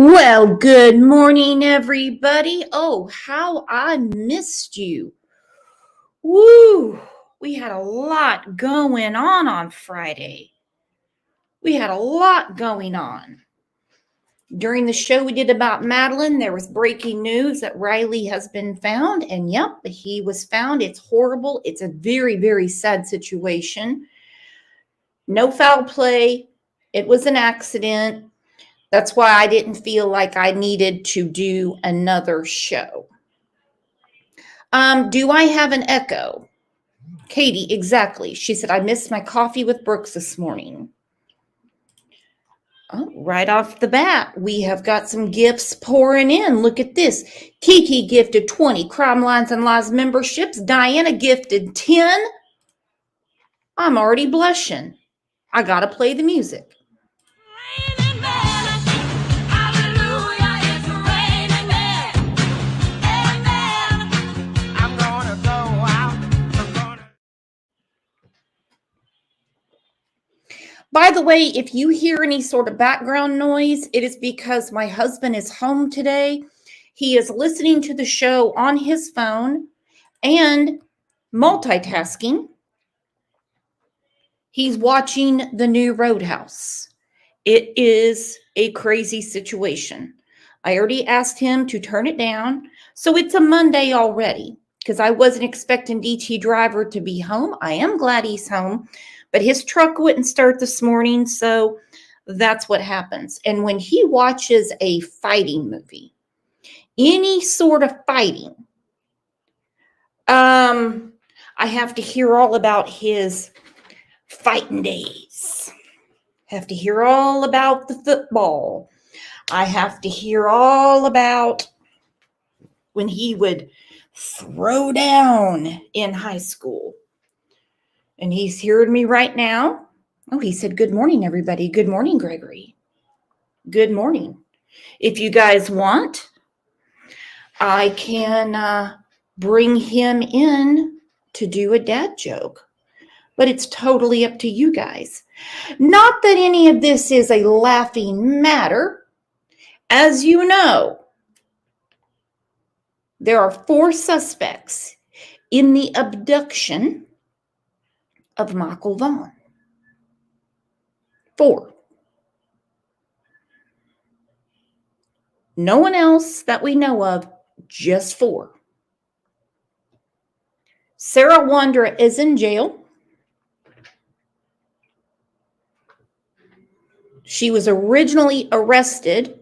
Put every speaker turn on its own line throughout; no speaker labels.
Well, good morning, everybody. Oh, how I missed you. Woo! We had a lot going on Friday. We had a lot going on. During the show we did about Madeline, there was breaking news that Riley has been found. And yep, he was found. It's horrible. It's a very, very sad situation. No foul play. It was an accident. That's why I didn't feel like I needed to do another show. Do I have an echo? Katie, exactly. She said, I missed my coffee with Brooks this morning. Oh, right off the bat, we have got some gifts pouring in. Look at this. Kiki gifted 20 Crime Lines and Lies memberships. Diana gifted 10. I'm already blushing. I got to play the music. By the way, if you hear any sort of background noise, it is because my husband is home today. He is listening to the show on his phone and multitasking. He's watching the new Roadhouse. It is a crazy situation. I already asked him to turn it down. So it's a Monday already because I wasn't expecting DT Driver to be home. I am glad he's home. But his truck wouldn't start this morning, so that's what happens. And when he watches a fighting movie, any sort of fighting, I have to hear all about his fighting days. Have to hear all about the football. I have to hear all about when he would throw down in high school. And he's hearing me right now. Oh, he said, good morning, everybody. Good morning, Gregory. Good morning. If you guys want, I can bring him in to do a dad joke. But it's totally up to you guys. Not that any of this is a laughing matter. As you know, there are 4 suspects in the abduction of Michael Vaughn. 4. No one else that we know of, just 4. Sarah Wandra is in jail. She was originally arrested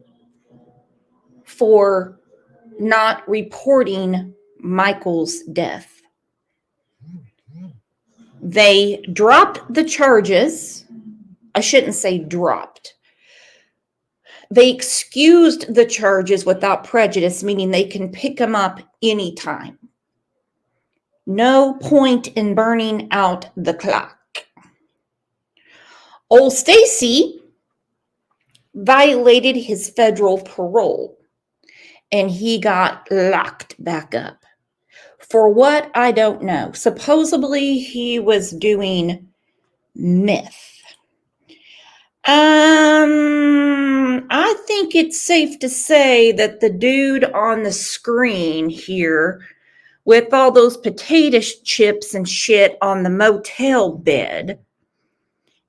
for not reporting Michael's death. They dropped the charges. I shouldn't say dropped. They excused the charges without prejudice, meaning they can pick them up anytime. No point in burning out the clock. Old Stacy violated his federal parole, and he got locked back up. For what? I don't know. Supposedly, he was doing meth. I think it's safe to say that the dude on the screen here with all those potato chips and shit on the motel bed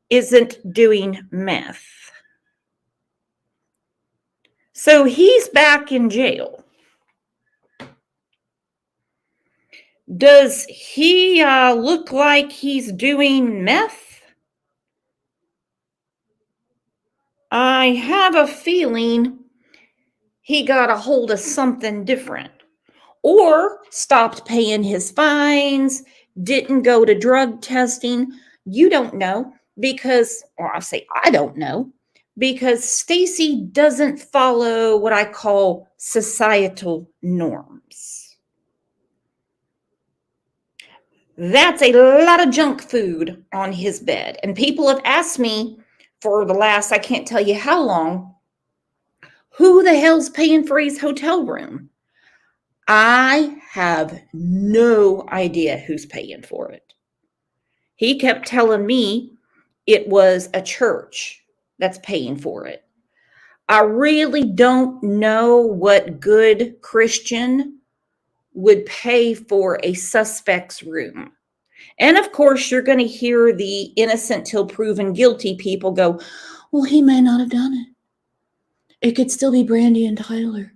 isn't doing meth. So he's back in jail. Does he look like he's doing meth? I have a feeling he got a hold of something different, or stopped paying his fines, didn't go to drug testing. You don't know because, or I'll say I don't know, because Stacy doesn't follow what I call societal norms. That's a lot of junk food on his bed. And people have asked me for the last, I can't tell you how long, who the hell's paying for his hotel room? I have no idea who's paying for it. He kept telling me it was a church that's paying for it. I really don't know what good Christian would pay for a suspect's room. And of course, you're going to hear the innocent till proven guilty people go, well, he may not have done it. It could still be Brandy and Tyler.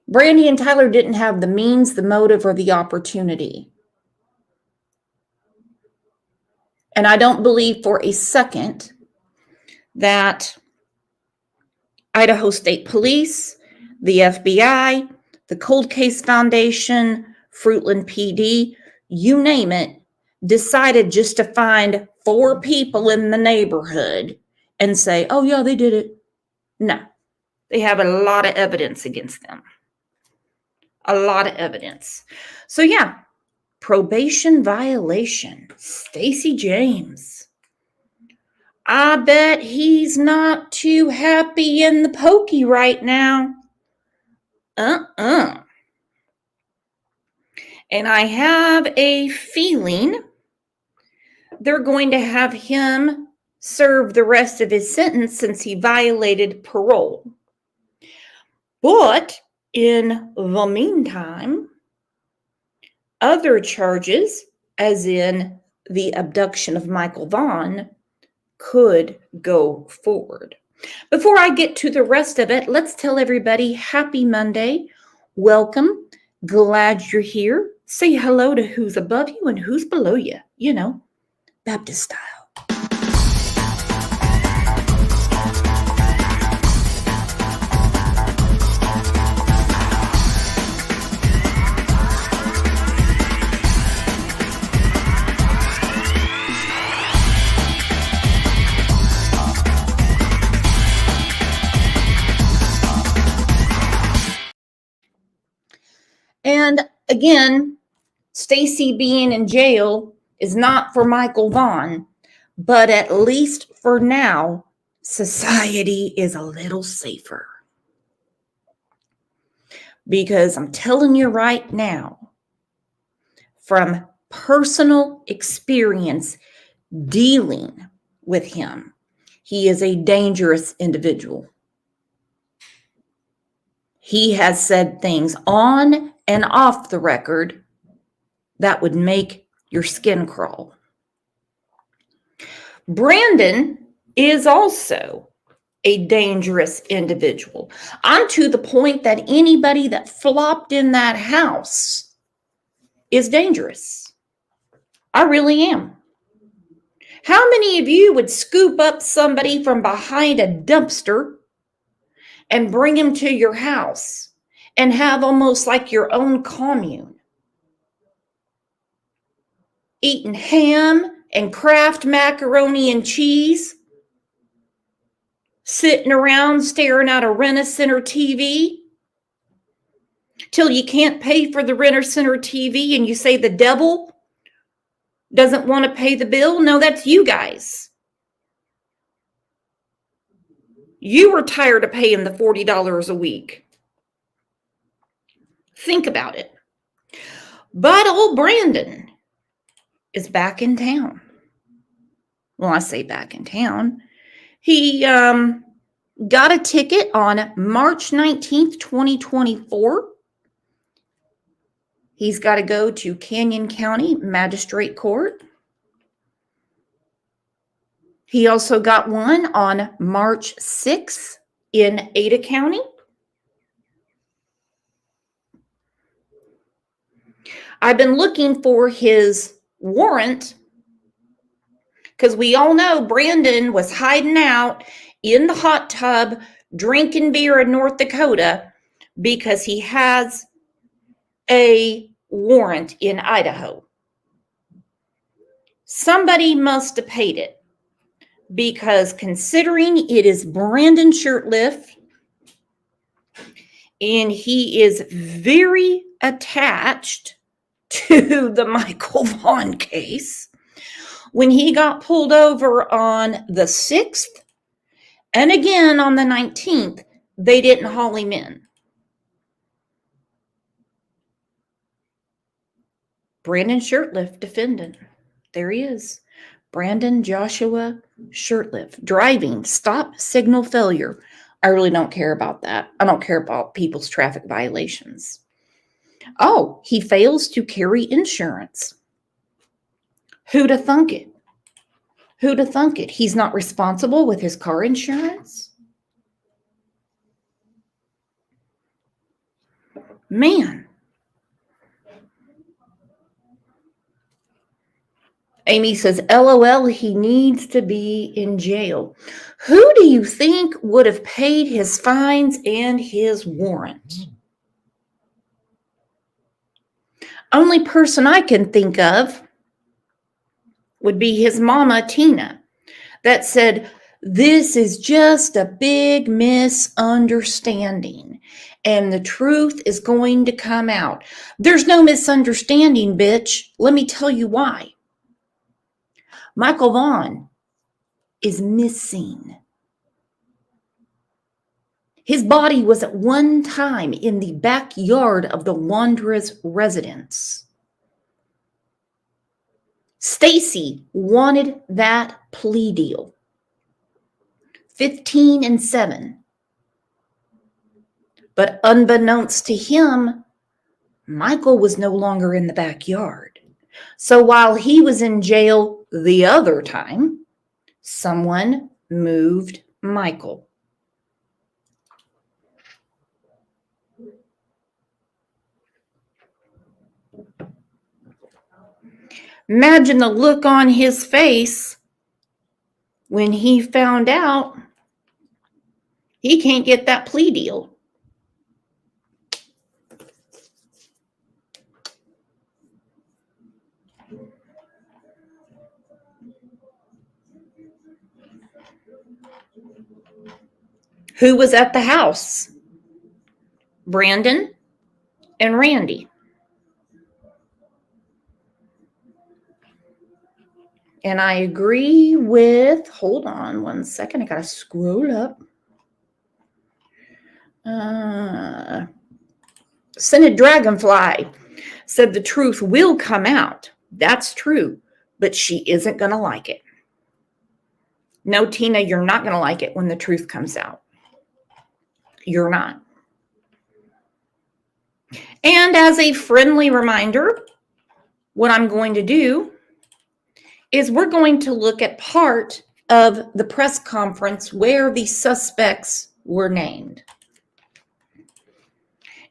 Brandy and Tyler didn't have the means, the motive, or the opportunity. And I don't believe for a second that Idaho State Police, the FBI, the Cold Case Foundation, Fruitland PD, you name it, decided just to find 4 people in the neighborhood and say, oh, yeah, they did it. No, they have a lot of evidence against them. A lot of evidence. So, yeah, probation violation. Stacey James. I bet he's not too happy in the pokey right now. And I have a feeling they're going to have him serve the rest of his sentence since he violated parole. But in the meantime, other charges, as in the abduction of Michael Vaughn, could go forward. Before I get to the rest of it, let's tell everybody happy Monday. Welcome. Glad you're here. Say hello to who's above you and who's below you. You know, Baptist style. And again, Stacey being in jail is not for Michael Vaughn, but at least for now, society is a little safer. Because I'm telling you right now, from personal experience dealing with him, he is a dangerous individual. He has said things on and off the record that would make your skin crawl. Brandon is also a dangerous individual. I'm to the point that anybody that flopped in that house is dangerous. I really am. How many of you would scoop up somebody from behind a dumpster and bring him to your house and have almost like your own commune? Eating ham and Kraft macaroni and cheese, sitting around staring at a Rent-A-Center TV till you can't pay for the Rent-A-Center TV and you say the devil doesn't want to pay the bill. No, that's you guys. You were tired of paying the $40 a week. Think about it. But old Brandon is back in town. Well, I say back in town. He got a ticket on March 19th, 2024. He's got to go to Canyon County Magistrate Court. He also got one on March 6th in Ada County. I've been looking for his warrant because we all know Brandon was hiding out in the hot tub drinking beer in North Dakota because he has a warrant in Idaho. Somebody must have paid it because considering it is Brandon Shurtleff and he is very attached to the Michael Vaughn case, when he got pulled over on the 6th and again on the 19th, they didn't haul him in. Brandon Shurtleff defendant. There he is. Brandon Joshua Shirtliff, driving, stop signal failure. I really don't care about that. I don't care about people's traffic violations. Oh, he fails to carry insurance. Who'da thunk it? Who'da thunk it? He's not responsible with his car insurance? Man. Amy says, LOL, he needs to be in jail. Who do you think would have paid his fines and his warrant? Only person I can think of would be his mama, Tina, that said, this is just a big misunderstanding, and the truth is going to come out. There's no misunderstanding, bitch. Let me tell you why. Michael Vaughn is missing. His body was at one time in the backyard of the Wanderers' residence. Stacy wanted that plea deal. 15-7. But unbeknownst to him, Michael was no longer in the backyard. So while he was in jail the other time, someone moved Michael. Imagine the look on his face when he found out he can't get that plea deal. Who was at the house? Brandon and Randy. And I agree with, hold on one second, I gotta scroll up. Scented Dragonfly said the truth will come out. That's true, but she isn't gonna like it. No, Tina, you're not gonna like it when the truth comes out. You're not. And as a friendly reminder, what I'm going to do is we're going to look at part of the press conference where the suspects were named.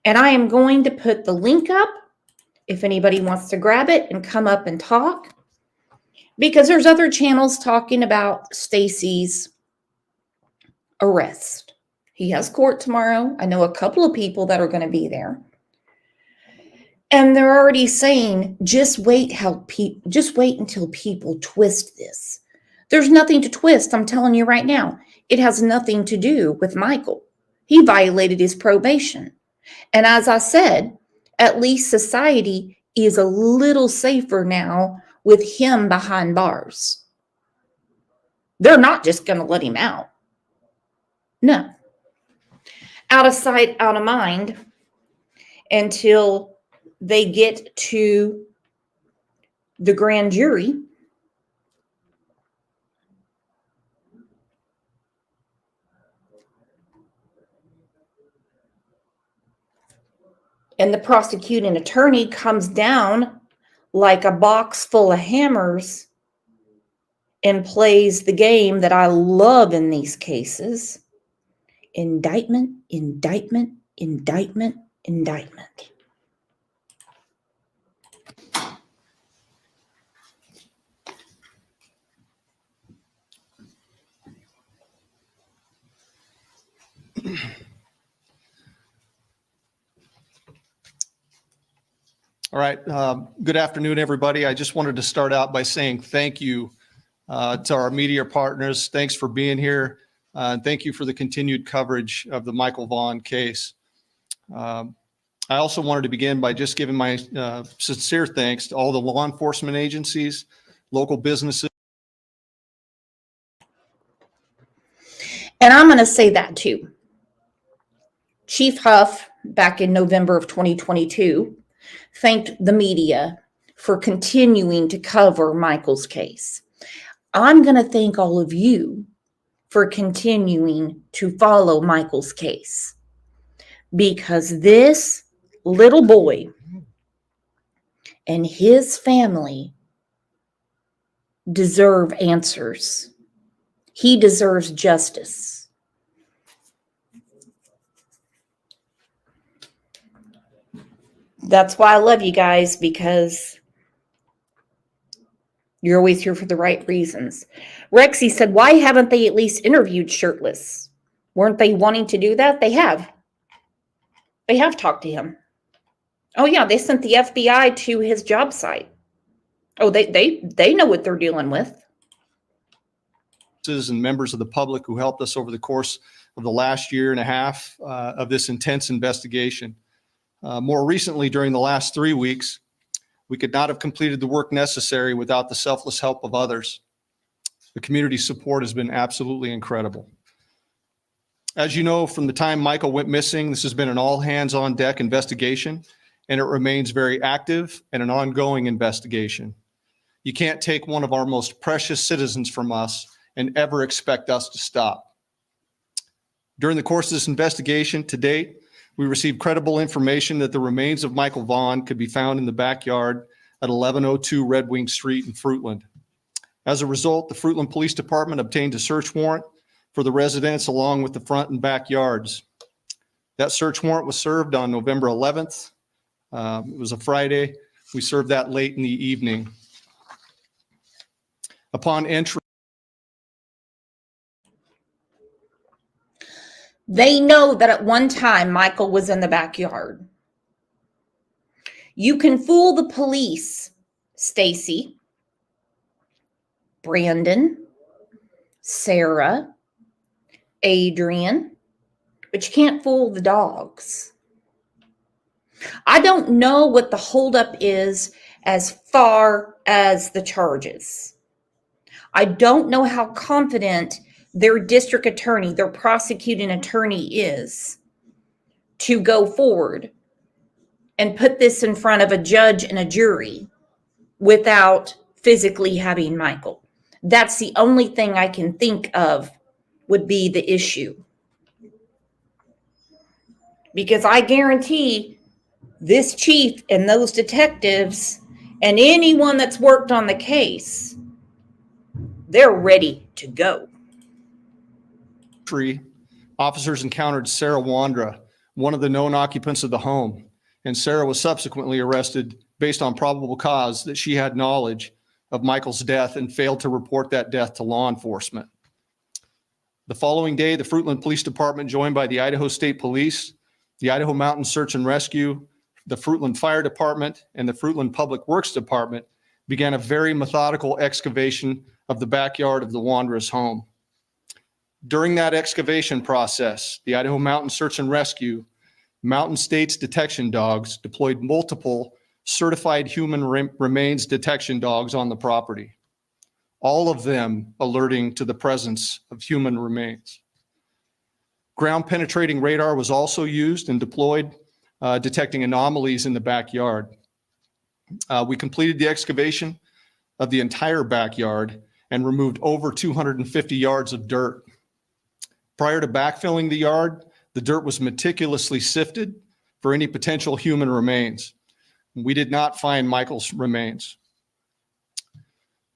And I am going to put the link up if anybody wants to grab it and come up and talk, because there's other channels talking about Stacy's arrest. He has court tomorrow. I know a couple of people that are going to be there. And they're already saying, just wait until people twist this. There's nothing to twist. I'm telling you right now, it has nothing to do with Michael. He violated his probation. And as I said, at least society is a little safer now with him behind bars. They're not just going to let him out. No. Out of sight, out of mind, until they get to the grand jury. And the prosecuting attorney comes down like a box full of hammers and plays the game that I love in these cases. Indictment, indictment, indictment, indictment.
All right. Good afternoon, everybody. I just wanted to start out by saying thank you to our media partners. Thanks for being here. Thank you for the continued coverage of the Michael Vaughn case. I also wanted to begin by just giving my sincere thanks to all the law enforcement agencies, local businesses.
And I'm going to say that too. Chief Huff, back in November of 2022, thanked the media for continuing to cover Michael's case. I'm going to thank all of you for continuing to follow Michael's case, because this little boy and his family deserve answers. He deserves justice. That's why I love you guys, because you're always here for the right reasons. Rexy said, why haven't they at least interviewed Shirtless? Weren't they wanting to do that? They have. They have talked to him. Oh yeah, they sent the FBI to his job site. Oh, they know what they're dealing with.
And members of the public who helped us over the course of the last year and a half of this intense investigation. More recently, during the last 3 weeks, we could not have completed the work necessary without the selfless help of others. The community support has been absolutely incredible. As you know, from the time Michael went missing, this has been an all hands on deck investigation, and it remains very active and an ongoing investigation. You can't take one of our most precious citizens from us and ever expect us to stop. During the course of this investigation to date, we received credible information that the remains of Michael Vaughn could be found in the backyard at 1102 Red Wing Street in Fruitland. As a result, the Fruitland Police Department obtained a search warrant for the residence along with the front and backyards. That search warrant was served on November 11th. It was a Friday. We served that late in the evening. Upon entry,
they know that at one time Michael was in the backyard. You can fool the police, Stacy, Brandon, Sarah, Adrian, but you can't fool the dogs. I don't know what the holdup is as far as the charges. I don't know how confident their district attorney, their prosecuting attorney is to go forward and put this in front of a judge and a jury without physically having Michael. That's the only thing I can think of would be the issue. Because I guarantee this chief and those detectives and anyone that's worked on the case, they're ready to go.
Officers encountered Sarah Wandra, one of the known occupants of the home, and Sarah was subsequently arrested based on probable cause that she had knowledge of Michael's death and failed to report that death to law enforcement. The following day, the Fruitland Police Department, joined by the Idaho State Police, the Idaho Mountain Search and Rescue, the Fruitland Fire Department, and the Fruitland Public Works Department, began a very methodical excavation of the backyard of the Wandra's home. During that excavation process, the Idaho Mountain Search and Rescue, Mountain States detection dogs deployed multiple certified human remains detection dogs on the property, all of them alerting to the presence of human remains. Ground penetrating radar was also used and deployed, detecting anomalies in the backyard. We completed the excavation of the entire backyard and removed over 250 yards of dirt. Prior to backfilling the yard, the dirt was meticulously sifted for any potential human remains. We did not find Michael's remains.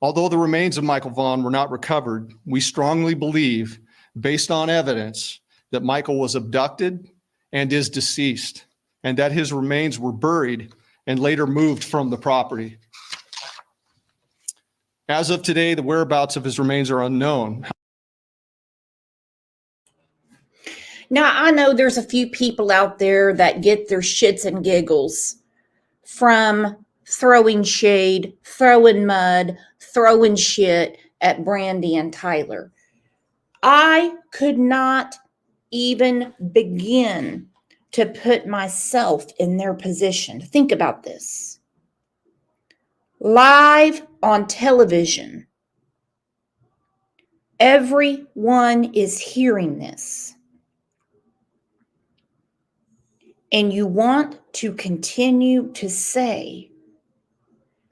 Although the remains of Michael Vaughn were not recovered, we strongly believe, based on evidence, that Michael was abducted and is deceased, and that his remains were buried and later moved from the property. As of today, the whereabouts of his remains are unknown.
Now, I know there's a few people out there that get their shits and giggles from throwing shade, throwing mud, throwing shit at Brandy and Tyler. I could not even begin to put myself in their position. Think about this. Live on television, everyone is hearing this. And you want to continue to say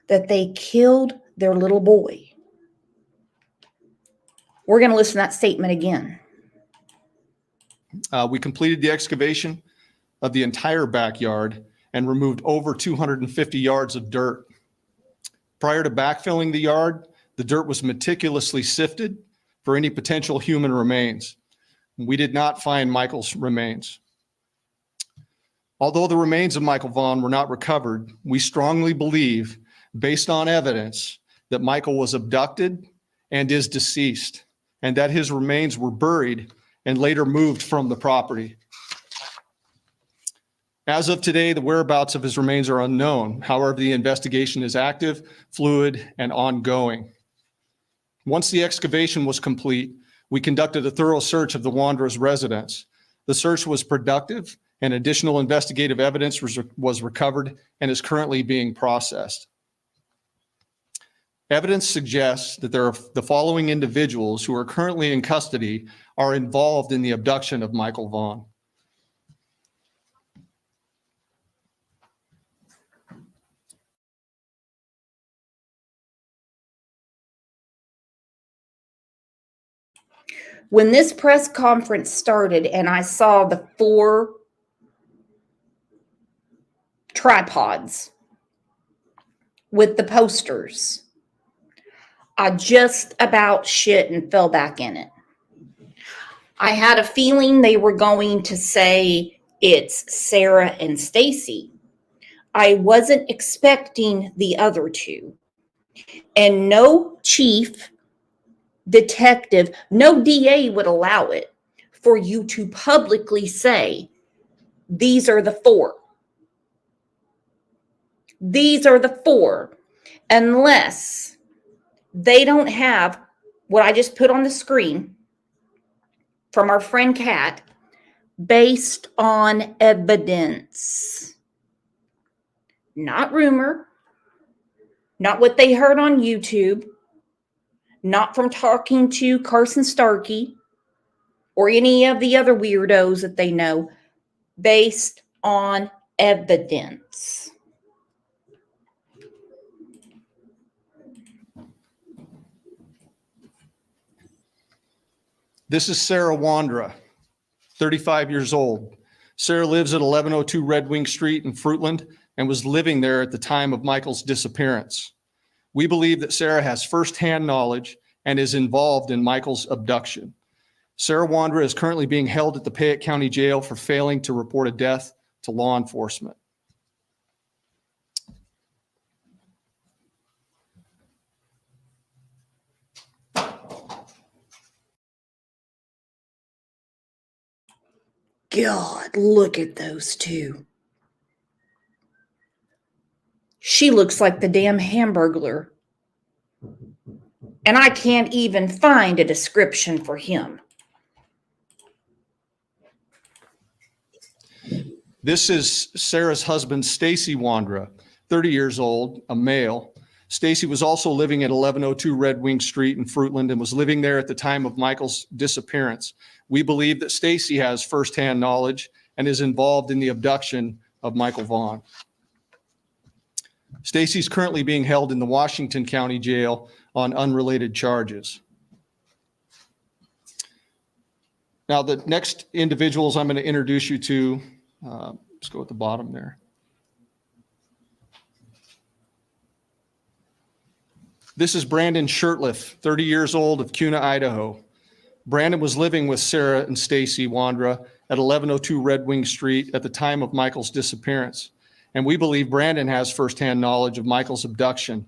that they killed their little boy. We're going to listen to that statement again.
We completed the excavation of the entire backyard and removed over 250 yards of dirt. Prior to backfilling the yard, the dirt was meticulously sifted for any potential human remains. We did not find Michael's remains. Although the remains of Michael Vaughn were not recovered, we strongly believe, based on evidence, that Michael was abducted and is deceased, and that his remains were buried and later moved from the property. As of today, the whereabouts of his remains are unknown. However, the investigation is active, fluid, and ongoing. Once the excavation was complete, we conducted a thorough search of the Wanderer's residence. The search was productive, and additional investigative evidence was recovered and is currently being processed. Evidence suggests that the following individuals who are currently in custody are involved in the abduction of Michael Vaughn.
When this press conference started and I saw the 4 tripods with the posters, I just about shit and fell back in it. I had a feeling they were going to say it's Sarah and Stacy. I wasn't expecting the other 2. And no chief, detective, no DA would allow it for you to publicly say, these are the 4. These are the 4, unless they don't have what I just put on the screen from our friend Kat, based on evidence. Not rumor, not what they heard on YouTube, not from talking to Carson Starkey or any of the other weirdos that they know, based on evidence.
This is Sarah Wandra, 35 years old. Sarah lives at 1102 Red Wing Street in Fruitland and was living there at the time of Michael's disappearance. We believe that Sarah has firsthand knowledge and is involved in Michael's abduction. Sarah Wandra is currently being held at the Payette County Jail for failing to report a death to law enforcement.
God, look at those 2. She looks like the damn Hamburglar. And I can't even find a description for him.
This is Sarah's husband, Stacy Wandra, 30 years old, a male. Stacy was also living at 1102 Red Wing Street in Fruitland and was living there at the time of Michael's disappearance. We believe that Stacy has firsthand knowledge and is involved in the abduction of Michael Vaughn. Stacy's currently being held in the Washington County Jail on unrelated charges. Now, the next individuals I'm going to introduce you to, let's go at the bottom there. This is Brandon Shirtliff, 30 years old, of Kuna, Idaho. Brandon was living with Sarah and Stacy Wandra at 1102 Red Wing Street at the time of Michael's disappearance. And we believe Brandon has firsthand knowledge of Michael's abduction.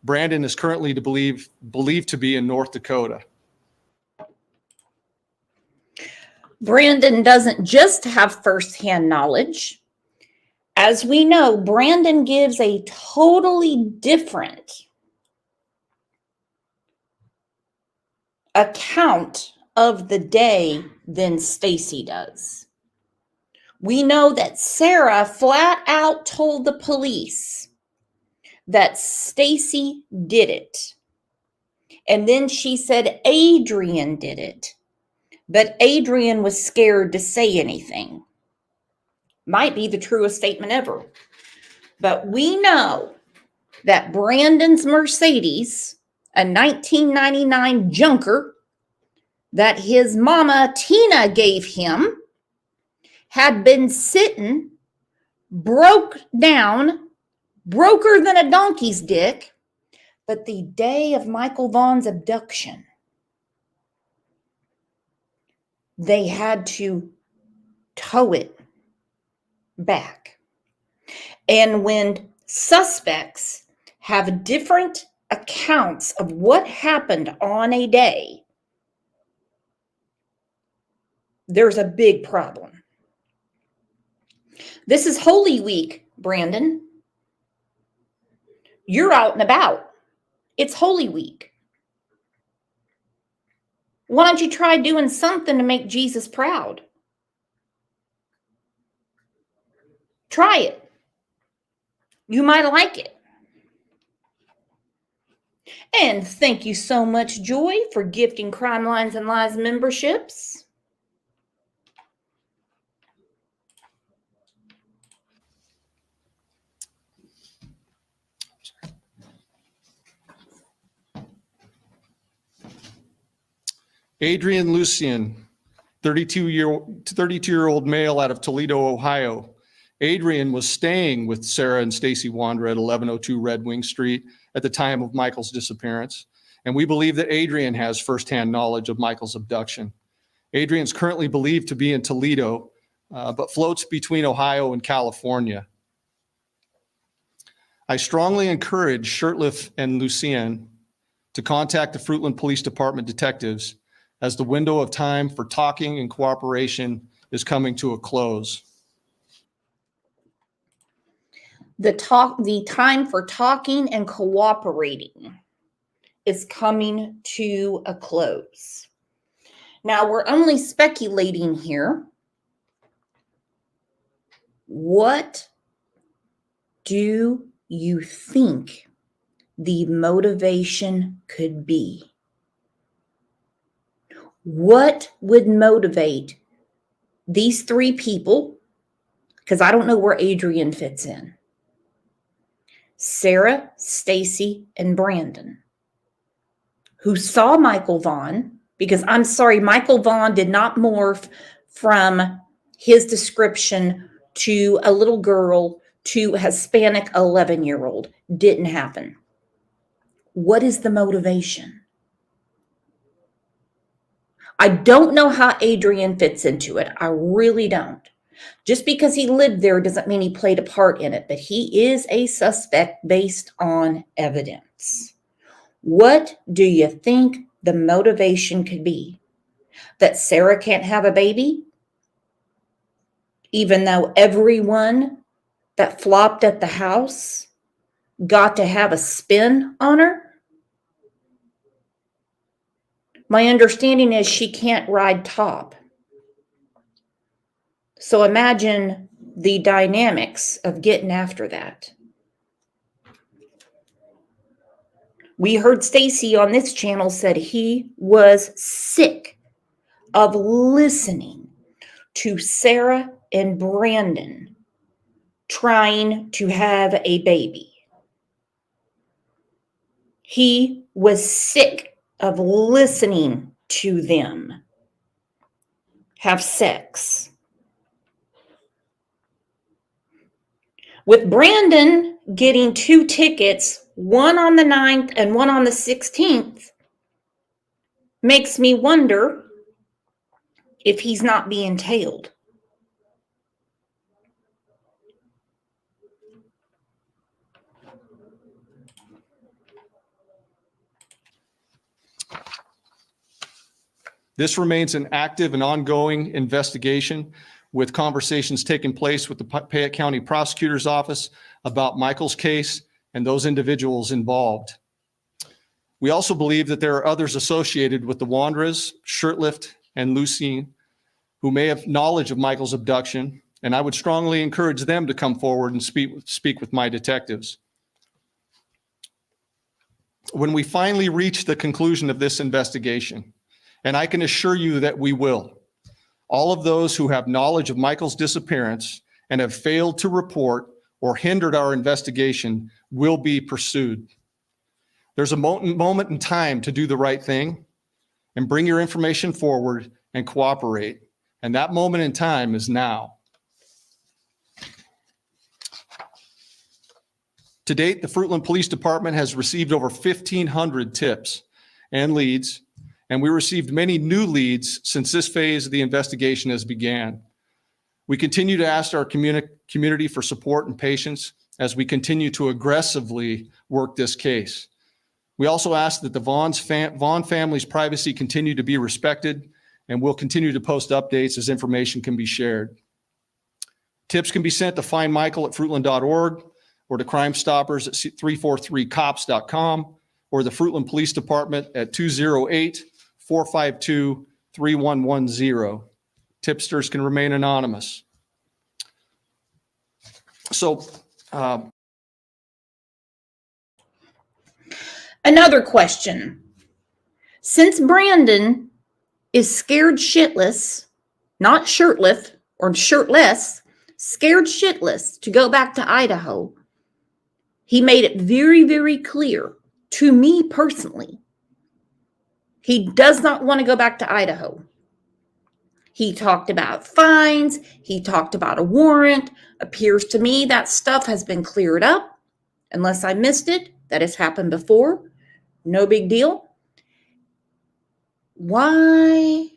Brandon is currently believed to be in North Dakota.
Brandon doesn't just have firsthand knowledge. As we know, Brandon gives a totally different account of the day than Stacy does. We know that Sarah flat out told the police that Stacy did it. And then she said Adrian did it. But Adrian was scared to say anything. Might be the truest statement ever. But we know that Brandon's Mercedes, a 1999 junker, that his mama Tina gave him had been sitting broke down, broker than a donkey's dick, but the day of Michael Vaughn's abduction, they had to tow it back. And when suspects have different accounts of what happened on a day, there's a big problem. This is Holy Week, Brandon. You're out and about. It's Holy Week. Why don't you try doing something to make Jesus proud? Try it. You might like it. And thank you so much, Joy, for gifting Crime Lines and Lies memberships.
Adrian Lucian, 32-year-old male out of Toledo, Ohio. Adrian was staying with Sarah and Stacy Wander at 1102 Red Wing Street at the time of Michael's disappearance. And we believe that Adrian has firsthand knowledge of Michael's abduction. Adrian's currently believed to be in Toledo, but floats between Ohio and California. I strongly encourage Shurtleff and Lucian to contact the Fruitland Police Department detectives as the window of time for talking and cooperation is coming to a close.
The time for talking and cooperating is coming to a close. Now, we're only speculating here. What do you think the motivation could be? What would motivate these three people? Because I don't know where Adrian fits in. Sarah, Stacy, and Brandon, who saw Michael Vaughn, because I'm sorry, Michael Vaughn did not morph from his description to a little girl to a Hispanic 11-year-old. Didn't happen. What is the motivation? I don't know how Adrian fits into it. I really don't. Just because he lived there doesn't mean he played a part in it, but he is a suspect based on evidence. What do you think the motivation could be? That Sarah can't have a baby? Even though everyone that flopped at the house got to have a spin on her? My understanding is she can't ride top. So imagine the dynamics of getting after that. We heard Stacy on this channel said he was sick of listening to Sarah and Brandon trying to have a baby. He was sick of listening to them have sex. With Brandon getting 2 tickets, one on the 9th and one on the 16th, makes me wonder if he's not being tailed.
This remains an active and ongoing investigation, with conversations taking place with the Payette County Prosecutor's Office about Michael's case and those individuals involved. We also believe that there are others associated with the Wanderers, Shurtleff, and Lucien, who may have knowledge of Michael's abduction, and I would strongly encourage them to come forward and speak with my detectives. When we finally reach the conclusion of this investigation, and I can assure you that we will, all of those who have knowledge of Michael's disappearance and have failed to report or hindered our investigation will be pursued. There's a moment in time to do the right thing, and bring your information forward and cooperate. And that moment in time is now. To date, the Fruitland Police Department has received over 1,500 tips and leads, and we received many new leads since this phase of the investigation has began. We continue to ask our community for support and patience as we continue to aggressively work this case. We also ask that the Vaughn family's privacy continue to be respected, and we'll continue to post updates as information can be shared. Tips can be sent to findmichael@fruitland.org or to Crime Stoppers at 343cops.com or the Fruitland Police Department at 208-452-3110. Tipsters can remain anonymous. So,
Another question. Since Brandon is scared shitless, not shirtless or shirtless, scared shitless to go back to Idaho, he made it very, very clear to me personally, he does not want to go back to Idaho. He talked about fines. He talked about a warrant. Appears to me that stuff has been cleared up. Unless I missed it, that has happened before. No big deal. Why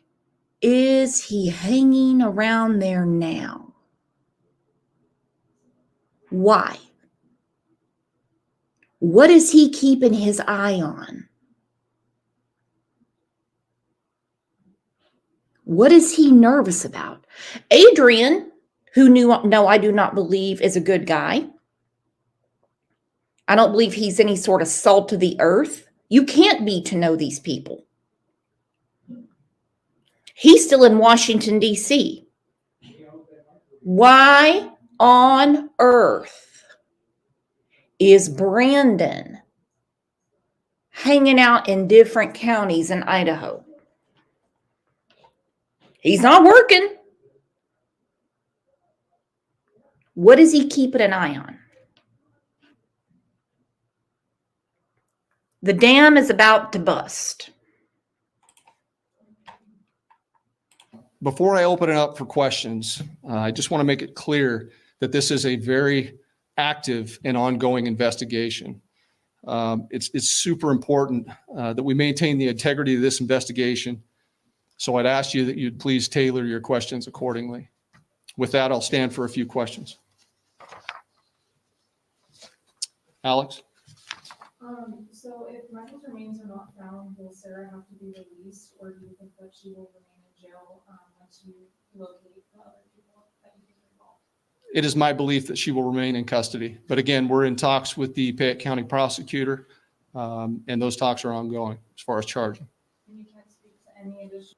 is he hanging around there now? Why? What is he keeping his eye on? What is he nervous about? Adrian, who no, I do not believe is a good guy. I don't believe he's any sort of salt of the earth. You can't be to know these people. He's still in Washington, D.C. Why on earth is Brandon hanging out in different counties in Idaho? He's not working. What is he keeping an eye on? The dam is about to bust.
before I open it up for questions, I just want to make it clear that this is a very active and ongoing investigation. It's super important that we maintain the integrity of this investigation. So I'd ask you that you'd please tailor your questions accordingly. With that, I'll stand for a few questions. Alex?
So if Michael's remains are not found, will Sarah have to be released, or do you think that she will remain in jail once you locate the other people that you think are involved?
It is my belief that she will remain in custody. But again, we're in talks with the Fayette County prosecutor, and those talks are ongoing as far as charging.
And you can't speak to any additional.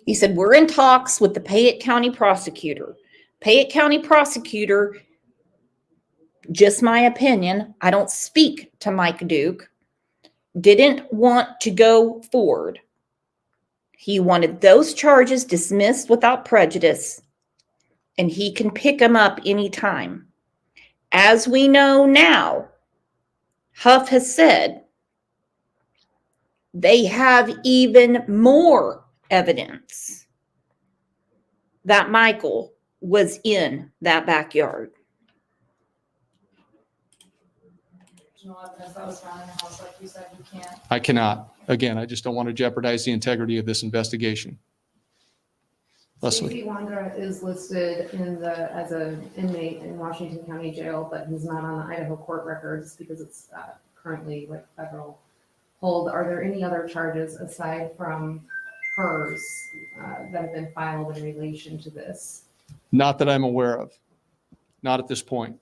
He said, we're in talks with the Fayette County prosecutor. Fayette County prosecutor, just my opinion, I don't speak to Mike Duke, didn't want to go forward. He wanted those charges dismissed without prejudice, and he can pick them up anytime. As we know now, Huff has said they have even more evidence that Michael was in that backyard.
Evidence that was found in the house, like you said, you can't.
I cannot. Again, I just don't want to jeopardize the integrity of this investigation. Leslie?
Stacey Wanda is listed as an inmate in Washington County Jail, but he's not on the Idaho court records because it's currently like federal hold. Are there any other charges aside from hers that have been filed in relation to this?
Not that I'm aware of. Not at this point.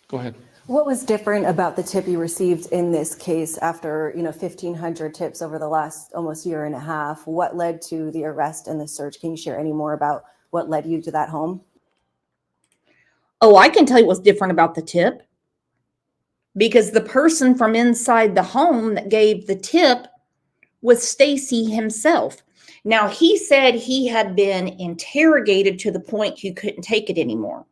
Go ahead.
What was different about the tip you received in this case after, 1,500 tips over the last almost year and a half? What led to the arrest and the search? Can you share any more about what led you to that home?
Oh, I can tell you what's different about the tip. Because the person from inside the home that gave the tip was Stacy himself. Now, he said he had been interrogated to the point he couldn't take it anymore.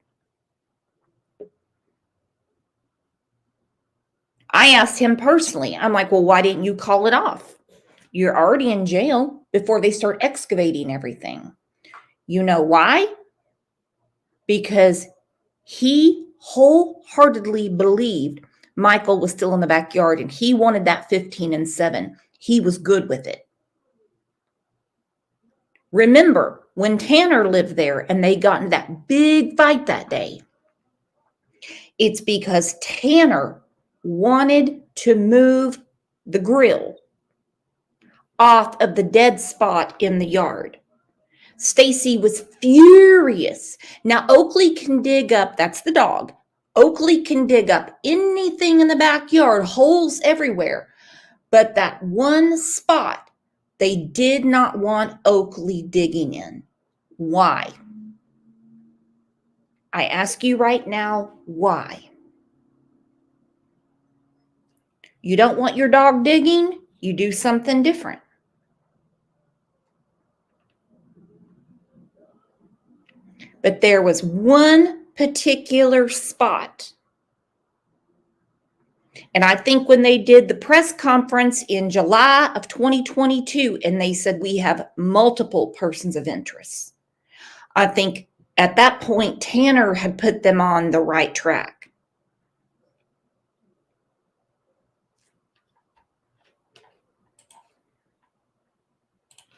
I asked him personally, I'm like, well, why didn't you call it off? You're already in jail before they start excavating everything. You know why? Because he wholeheartedly believed Michael was still in the backyard and he wanted that 15-7. He was good with it. Remember when Tanner lived there and they got in that big fight that day? It's because Tanner wanted to move the grill off of the dead spot in the yard. Stacy was furious. Now, Oakley can dig up, that's the dog. Oakley can dig up anything in the backyard, holes everywhere. But that one spot, they did not want Oakley digging in. Why? I ask you right now, why? You don't want your dog digging? You do something different. But there was one particular spot. And I think when they did the press conference in July of 2022, and they said we have multiple persons of interest, I think at that point, Tanner had put them on the right track.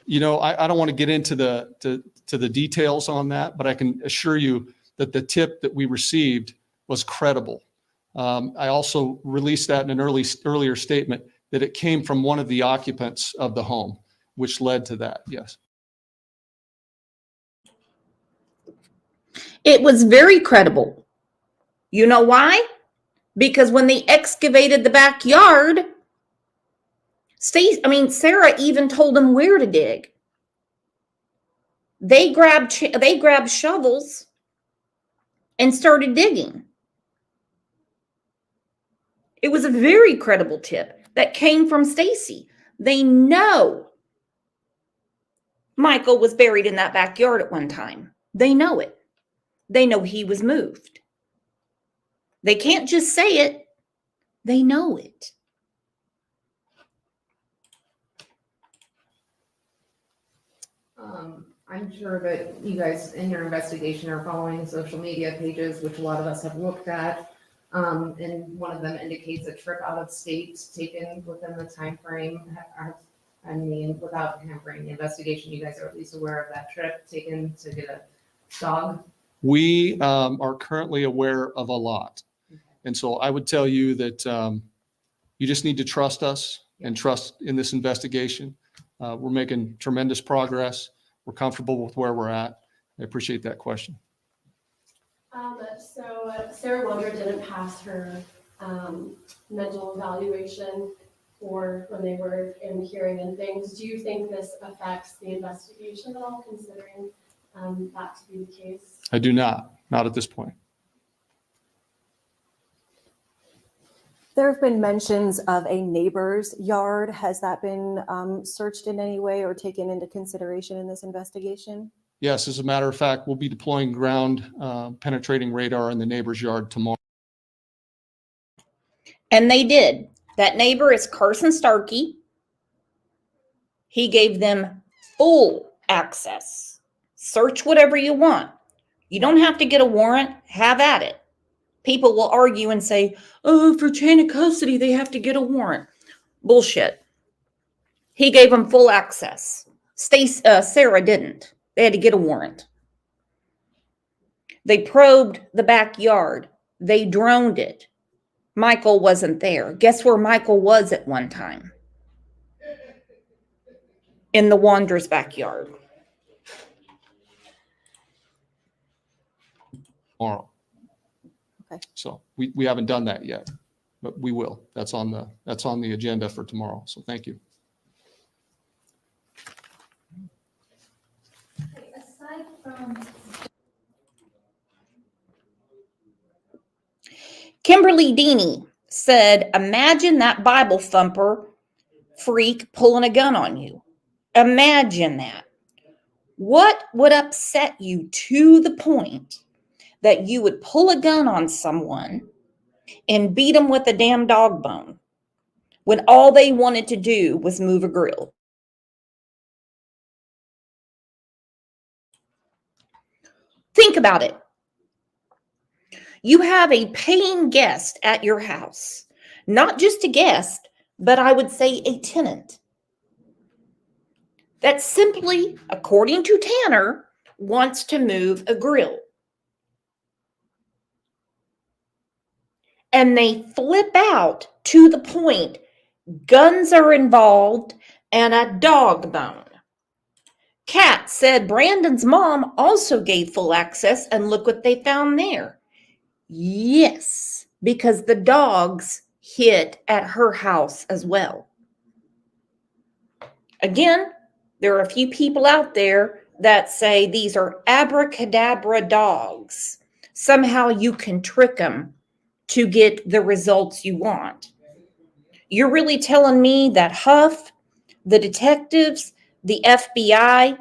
You know, I don't want to get into the details on that, but I can assure you that the tip that we received was credible. I also released that in an earlier statement that it came from one of the occupants of the home, which led to that. Yes.
It was very credible. You know why? Because when they excavated the backyard, Sarah even told them where to dig. They grabbed shovels and started digging. It was a very credible tip that came from Stacy. They know Michael was buried in that backyard at one time. They know it. They know he was moved. They can't just say it. They know it.
I'm sure that you guys in your investigation are following social media pages, which a lot of us have looked at. And one of them indicates a trip out of state taken within the time frame. I mean, without hampering the investigation, you guys are at least aware of that trip taken to get a dog.
We are currently aware of a lot. And so I would tell you that you just need to trust us and trust in this investigation. We're making tremendous progress. We're comfortable with where we're at. I appreciate that question.
So Sarah Wilder didn't pass her mental evaluation for when they were in hearing and things. Do you think this affects the investigation at all, considering that to be the case?
I do not at this point.
There have been mentions of a neighbor's yard. Has that been searched in any way or taken into consideration in this investigation?
Yes, as a matter of fact, we'll be deploying ground penetrating radar in the neighbor's yard tomorrow.
And they did. That neighbor is Carson Starkey. He gave them full access. Search whatever you want. You don't have to get a warrant. Have at it. People will argue and say, oh, for chain of custody, they have to get a warrant. Bullshit. He gave them full access. Sarah didn't. They had to get a warrant. They probed the backyard. They droned it. Michael wasn't there. Guess where Michael was at one time? In the Wanderer's backyard.
Tomorrow.
Okay.
So we haven't done that yet, but we will. That's on the agenda for tomorrow. So thank you.
Aside from
Kimberly Deany said, imagine that Bible thumper freak pulling a gun on you. Imagine that. What would upset you to the point that you would pull a gun on someone and beat them with a damn dog bone when all they wanted to do was move a grill. Think about it. You have a paying guest at your house, not just a guest, but I would say a tenant that simply, according to Tanner, wants to move a grill. And they flip out to the point guns are involved and a dog bone. Kat said Brandon's mom also gave full access, and look what they found there. Yes, because the dogs hit at her house as well. Again, there are a few people out there that say these are abracadabra dogs. Somehow you can trick them to get the results you want. You're really telling me that Huff, the detectives, the FBI,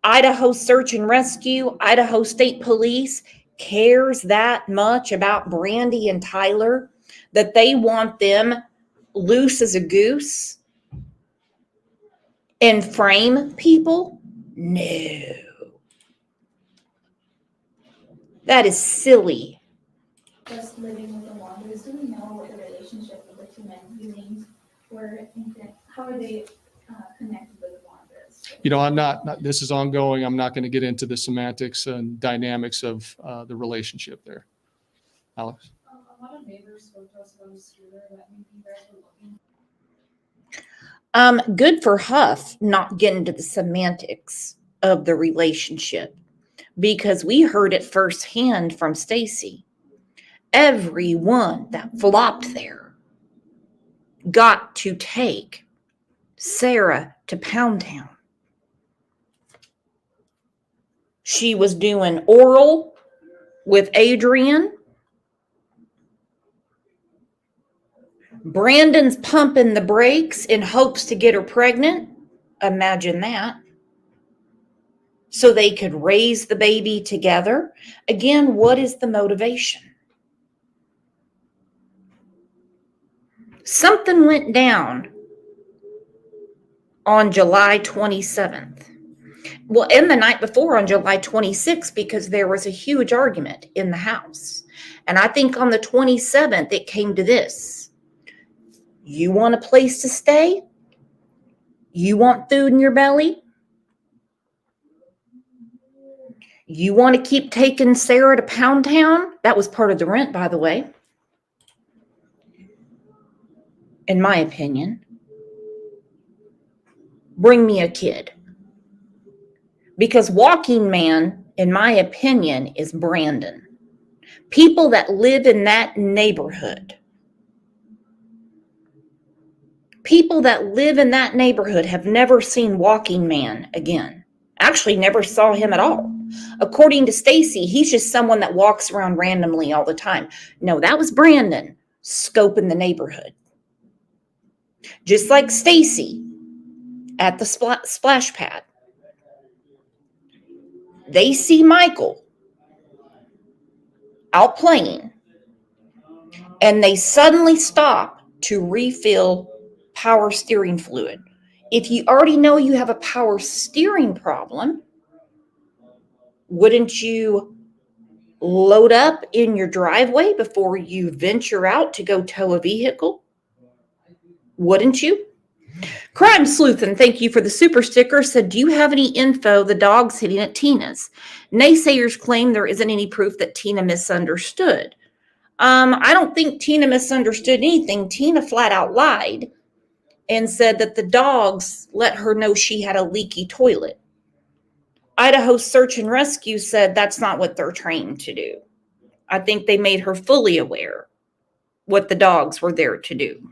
Idaho Search and Rescue, Idaho State Police cares that much about Brandy and Tyler that they want them loose as a goose and frame people? No. That is silly.
Just living with the Wanders, do we know what the relationship of the two men you named were? How are they connected with the Wanders?
You know, I'm not, this is ongoing. I'm not going to get into the semantics and dynamics of the relationship there. Alex?
A lot of neighbors spoke to us about a scooter that maybe you guys were looking.
Good for Huff not getting to the semantics of the relationship, because we heard it firsthand from Stacy. Everyone that flopped there got to take Sarah to Pound Town. She was doing oral with Adrian. Brandon's pumping the brakes in hopes to get her pregnant. Imagine that. So they could raise the baby together. Again, what is the motivation? Something went down on July 27th. Well, and the night before on July 26th, because there was a huge argument in the house. And I think on the 27th, it came to this. You want a place to stay? You want food in your belly? You want to keep taking Sarah to Pound Town? That was part of the rent, by the way. In my opinion. Bring me a kid. Because Walking Man, in my opinion, is Brandon. People that live in that neighborhood. People that live in that neighborhood have never seen Walking Man again. Actually, never saw him at all. According to Stacy, he's just someone that walks around randomly all the time. No, that was Brandon scoping the neighborhood. Just like Stacy at the splash pad. They see Michael out playing, and they suddenly stop to refill power steering fluid. If you already know you have a power steering problem, wouldn't you load up in your driveway before you venture out to go tow a vehicle? Wouldn't you? Crime Sleuth, and thank you for the super sticker, said, do you have any info the dog's hitting at Tina's? Naysayers claim there isn't any proof that Tina misunderstood. I don't think Tina misunderstood anything. Tina flat out lied and said that the dogs let her know she had a leaky toilet. Idaho Search and Rescue said that's not what they're trained to do. I think they made her fully aware what the dogs were there to do.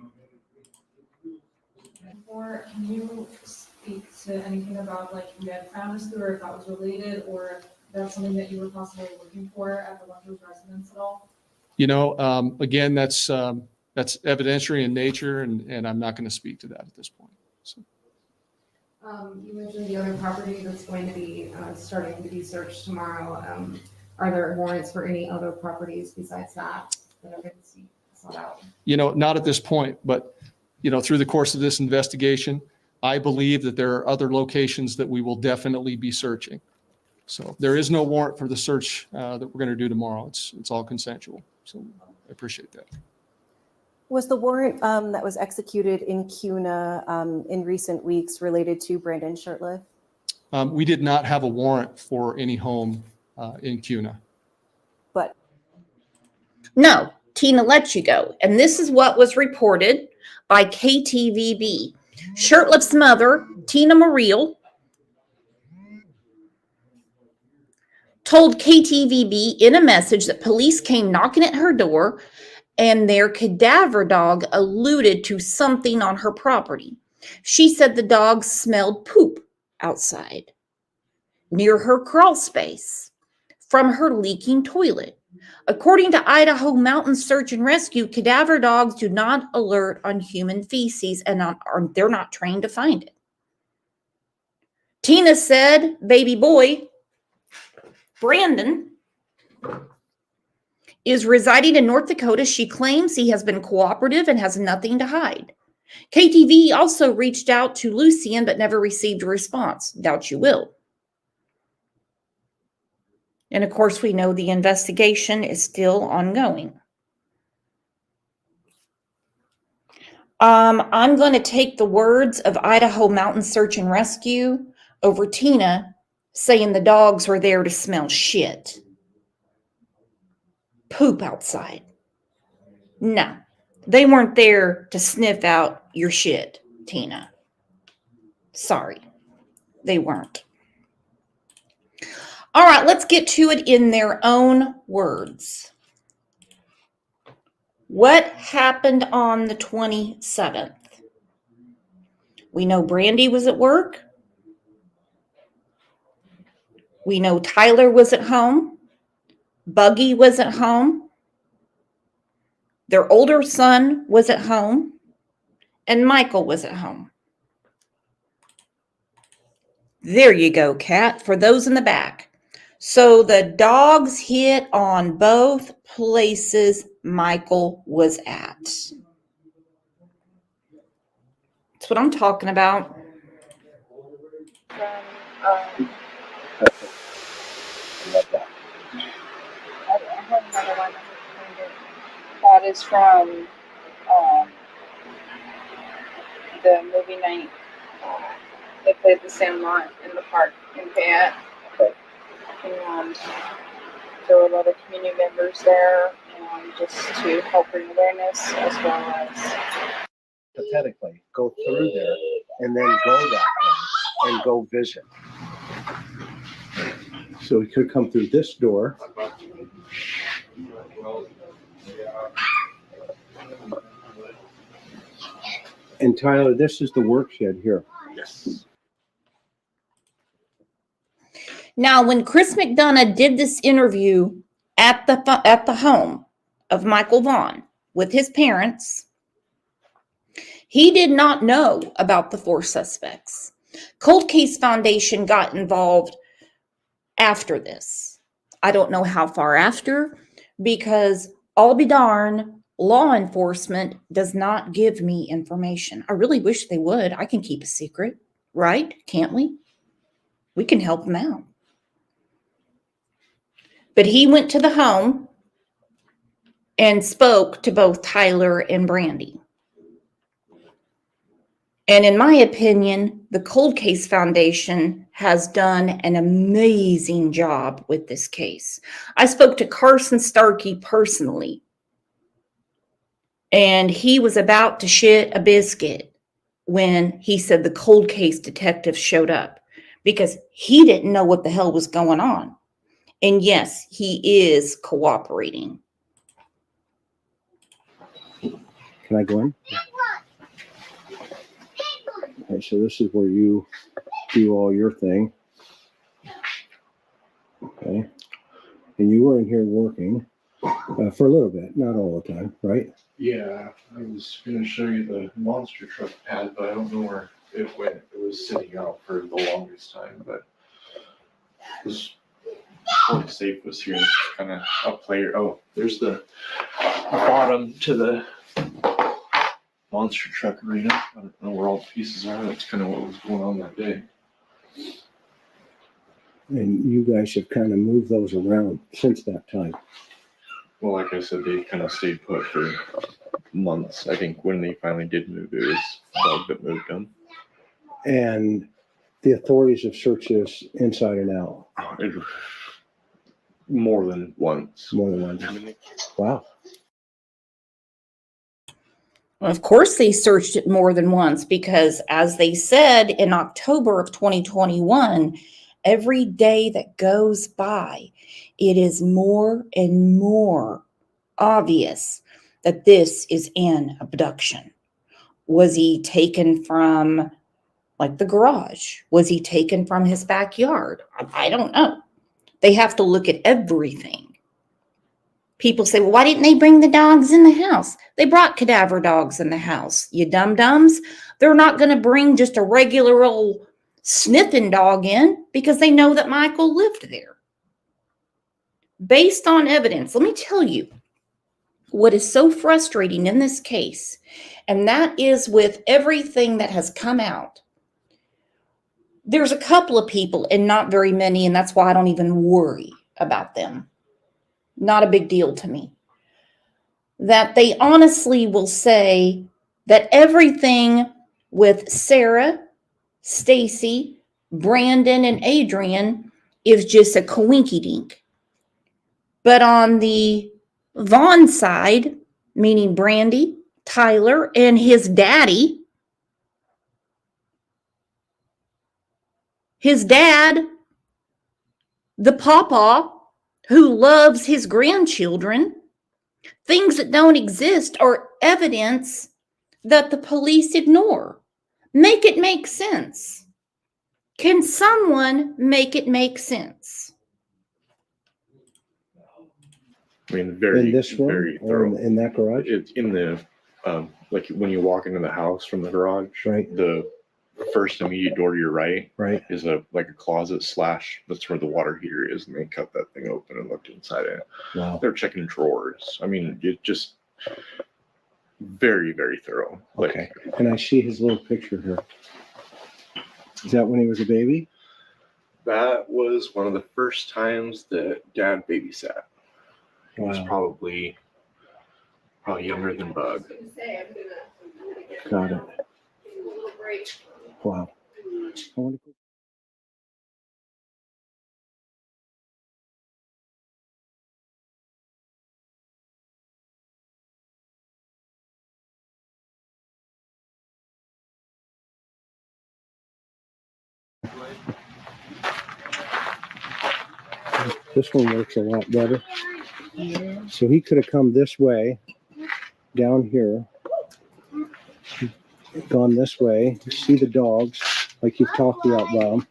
Or can you speak to anything about, like, you had found a scooter, if that was related, or if that's something that you were possibly looking for at the Wonders residence at all?
You know, again, that's evidentiary in nature, and I'm not going to speak to that at this point. So.
You mentioned the other property that's going to be starting to be searched tomorrow. Are there warrants for any other properties besides that are going to see sought out?
Not at this point, but, through the course of this investigation, I believe that there are other locations that we will definitely be searching. So there is no warrant for the search that we're going to do tomorrow. It's all consensual. So I appreciate that.
Was the warrant that was executed in Kuna in recent weeks related to Brandon Shurtleff?
We did not have a warrant for any home in Kuna.
But
No, Tina let you go. And this is what was reported by KTVB. Shurtleff's mother, Tina Muriel, told KTVB in a message that police came knocking at her door and their cadaver dog alluded to something on her property. She said the dog smelled poop outside near her crawl space from her leaking toilet. According to Idaho Mountain Search and Rescue, cadaver dogs do not alert on human feces and they're not trained to find it. Tina said baby boy Brandon is residing in North Dakota. She claims he has been cooperative and has nothing to hide. KTV also reached out to Lucian but never received a response. Doubt you will. And of course, we know the investigation is still ongoing. I'm going to take the words of Idaho Mountain Search and Rescue over Tina saying the dogs were there to smell shit. Poop outside. No, they weren't there to sniff out your shit, Tina. Sorry, they weren't. All right, let's get to it in their own words. What happened on the 27th? We know Brandy was at work. We know Tyler was at home. Buggy was at home. Their older son was at home. And Michael was at home. There you go, Kat, for those in the back. So the dogs hit on both places Michael was at. That's what I'm talking about.
That is from the movie night. They played the Sandlot in the park in Fayette. And there were a lot of community members there, and just to help bring awareness as well as
hypothetically go through there and then go that way and go visit. So we could come through this door. And Tyler, this is the work shed here. Yes.
Now, when Chris McDonough did this interview at the home of Michael Vaughn with his parents, he did not know about the 4 suspects. Cold Case Foundation got involved after this. I don't know how far after, because I'll be darned, law enforcement does not give me information. I really wish they would. I can keep a secret, right? Can't we? We can help them out. But he went to the home and spoke to both Tyler and Brandy. And in my opinion, the Cold Case Foundation has done an amazing job with this case. I spoke to Carson Starkey personally, and he was about to shit a biscuit when he said the cold case detective showed up, because he didn't know what the hell was going on. And yes, he is cooperating.
Can I go in? Okay, so this is where you do all your thing. Okay. And you were in here working for a little bit, not all the time, right?
Yeah, I was going to show you the monster truck pad, but I don't know where it went. It was sitting out for the longest time, but this before the safe was here, it's kind of up layer. Oh, there's the bottom to the monster truck arena. I don't know where all the pieces are. That's kind of what was going on that day.
And you guys have kind of moved those around since that time.
Well, like I said, they kind of stayed put for months. I think when they finally did move, it was Doug that moved them.
And the authorities have searched this inside and out.
More than once.
More than once. Wow.
Well, of course, they searched it more than once because, as they said in October of 2021, every day that goes by, it is more and more obvious that this is an abduction. Was he taken from, like, the garage? Was he taken from his backyard? I don't know. They have to look at everything. People say, well, why didn't they bring the dogs in the house? They brought cadaver dogs in the house. You dum-dums. They're not going to bring just a regular old sniffing dog in because they know that Michael lived there. Based on evidence, let me tell you what is so frustrating in this case, and that is with everything that has come out. There's a couple of people and not very many, and that's why I don't even worry about them. Not a big deal to me. That they honestly will say that everything with Sarah, Stacy, Brandon, and Adrian is just a coinky-dink. But on the Vaughn side, meaning Brandy, Tyler, and his daddy, his dad, the pawpaw who loves his grandchildren, things that don't exist are evidence that the police ignore. Make it make sense. Can someone make it make sense?
I mean, very,
In this room
very
or
thorough.
in that garage?
It's in the, like when you walk into the house from the garage,
Right.
the first immediate door to your right
Right.
is like a closet / that's where the water heater is, and they cut that thing open and looked inside it.
Wow.
They're checking drawers. I mean, it just very, very thorough. Like,
Okay. And I see his little picture here. Is that when he was a baby?
that was one of the first times that Dad babysat. He was
Wow.
probably younger than Bug.
Got it. Wow. I wanna go- This one works a lot better. So he could have come this way, down here, gone this way. You see the dogs, like you've talked about, Bob,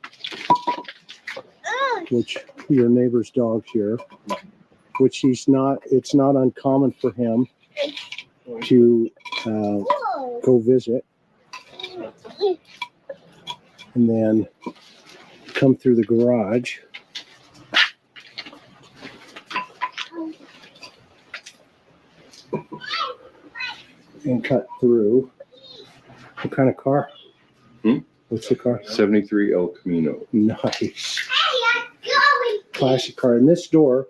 which your neighbor's dog's here, which it's not uncommon for him to go visit. And then come through the garage. And cut through. What kind of car? What's the car?
73 El Camino.
Nice. Classic car. And this door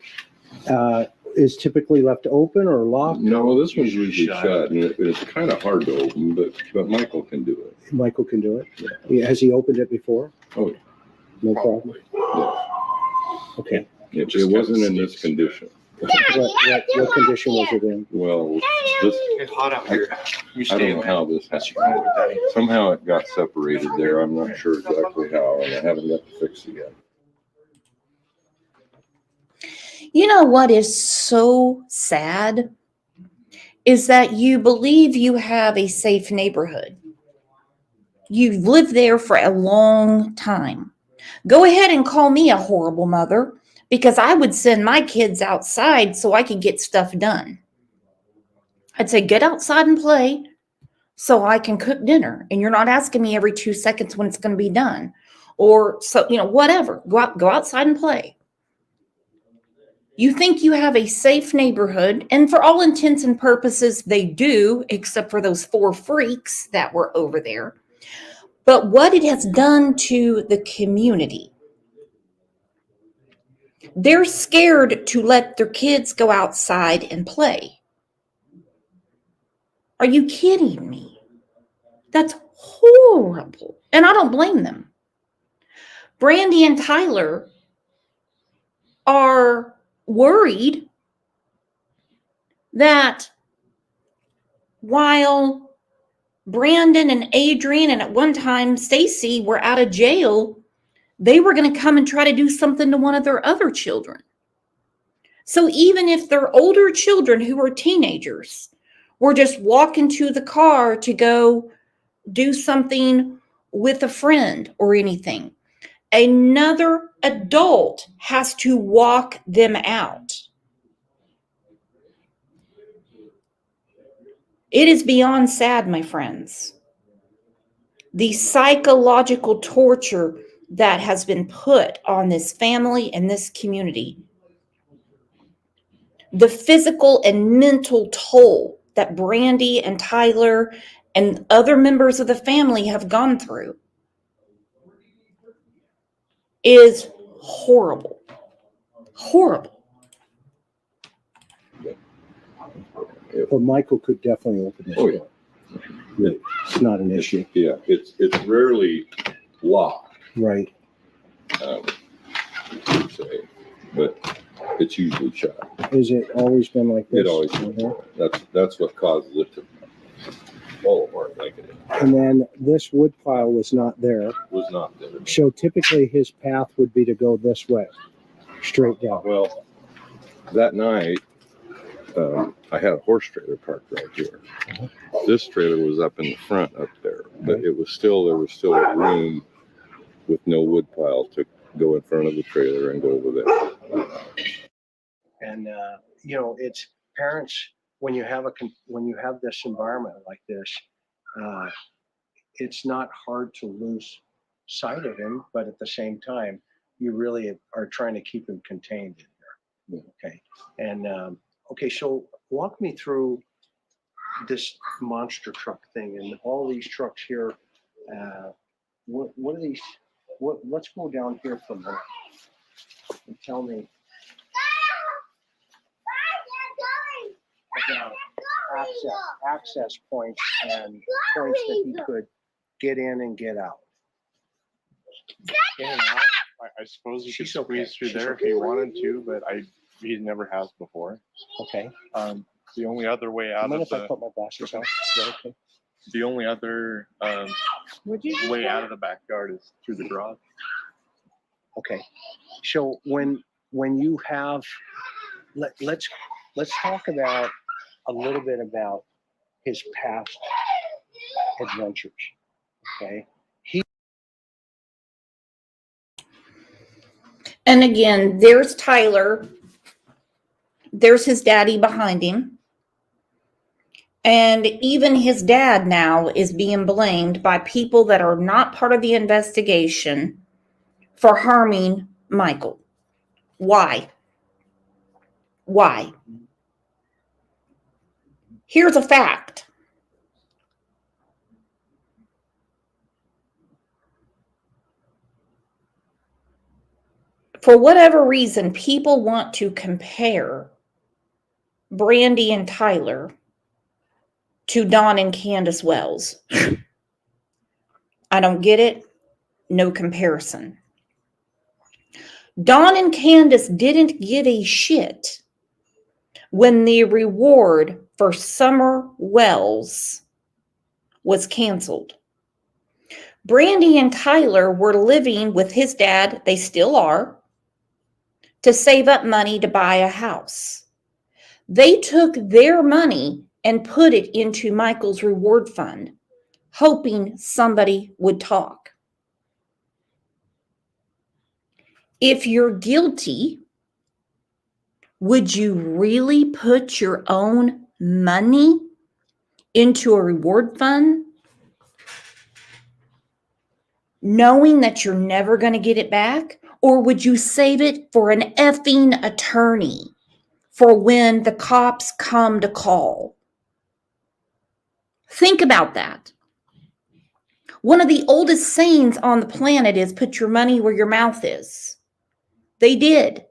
is typically left open or locked?
No, this one's usually shut, and it's kind of hard to open, but Michael can do it.
Michael can do it? Yeah. Has he opened it before?
Oh, yeah.
No problem?
Yeah.
Okay.
It wasn't in this condition.
What condition was it in?
Well, this,
It's hot out here. You
I
stay
don't know
away.
how this
That's
happened.
your daddy.
Somehow it got separated there. I'm not sure exactly how, and I haven't got to fix it yet.
You know what is so sad is that you believe you have a safe neighborhood. You've lived there for a long time. Go ahead and call me a horrible mother because I would send my kids outside so I could get stuff done. I'd say, get outside and play so I can cook dinner. And you're not asking me every 2 seconds when it's going to be done. Or so, whatever. Go outside and play. You think you have a safe neighborhood, and for all intents and purposes, they do, except for those 4 freaks that were over there. But what it has done to the community, they're scared to let their kids go outside and play. Are you kidding me? That's horrible. And I don't blame them. Brandy and Tyler are worried that while Brandon and Adrian and at one time Stacy were out of jail, they were going to come and try to do something to one of their other children. So even if their older children who are teenagers were just walking to the car to go do something with a friend or anything, another adult has to walk them out. It is beyond sad, my friends. The psychological torture that has been put on this family and this community, the physical and mental toll that Brandy and Tyler and other members of the family have gone through is horrible. Horrible.
But Michael could definitely open this
Oh, yeah.
door. It's not an issue.
Yeah, it's rarely locked,
Right.
per se, but it's usually shut.
Has it always been like this?
It always, that's what causes it to fall apart like it
And then this wood pile was not there.
was not there.
So typically his path would be to go this way, straight down.
Well, that night, I had a horse trailer parked right here. This trailer was up in the front up there, but there was still room with no wood pile to go in front of the trailer and go over there.
And it's parents when you have this environment like this, it's not hard to lose sight of him, but at the same time, you really are trying to keep him contained in here. Okay, and okay, so walk me through this monster truck thing and all these trucks here. What are these? Let's go down here for a minute and tell me about access points and points that he could get in and get out.
In and out, I suppose you could
She's okay.
squeeze through
She's
there
okay.
if he wanted to, but he never has before.
Okay.
The only other way
I
out
mind
of
if I put my glasses on? Is that okay?
the only other way out of the backyard is through the garage.
Okay. So when you have, let's talk about a little bit about his past adventures. Okay.
And again, there's Tyler. There's his daddy behind him. And even his dad now is being blamed by people that are not part of the investigation for harming Michael. Why? Why? Here's a fact. For whatever reason, people want to compare Brandy and Tyler to Don and Candace Wells. I don't get it. No comparison. Don and Candace didn't give a shit when the reward for Summer Wells was canceled. Brandy and Tyler were living with his dad, they still are, to save up money to buy a house. They took their money and put it into Michael's reward fund, hoping somebody would talk. If you're guilty, would you really put your own money into a reward fund, knowing that you're never going to get it back? Or would you save it for an effing attorney for when the cops come to call? Think about that. One of the oldest sayings on the planet is put your money where your mouth is. They did.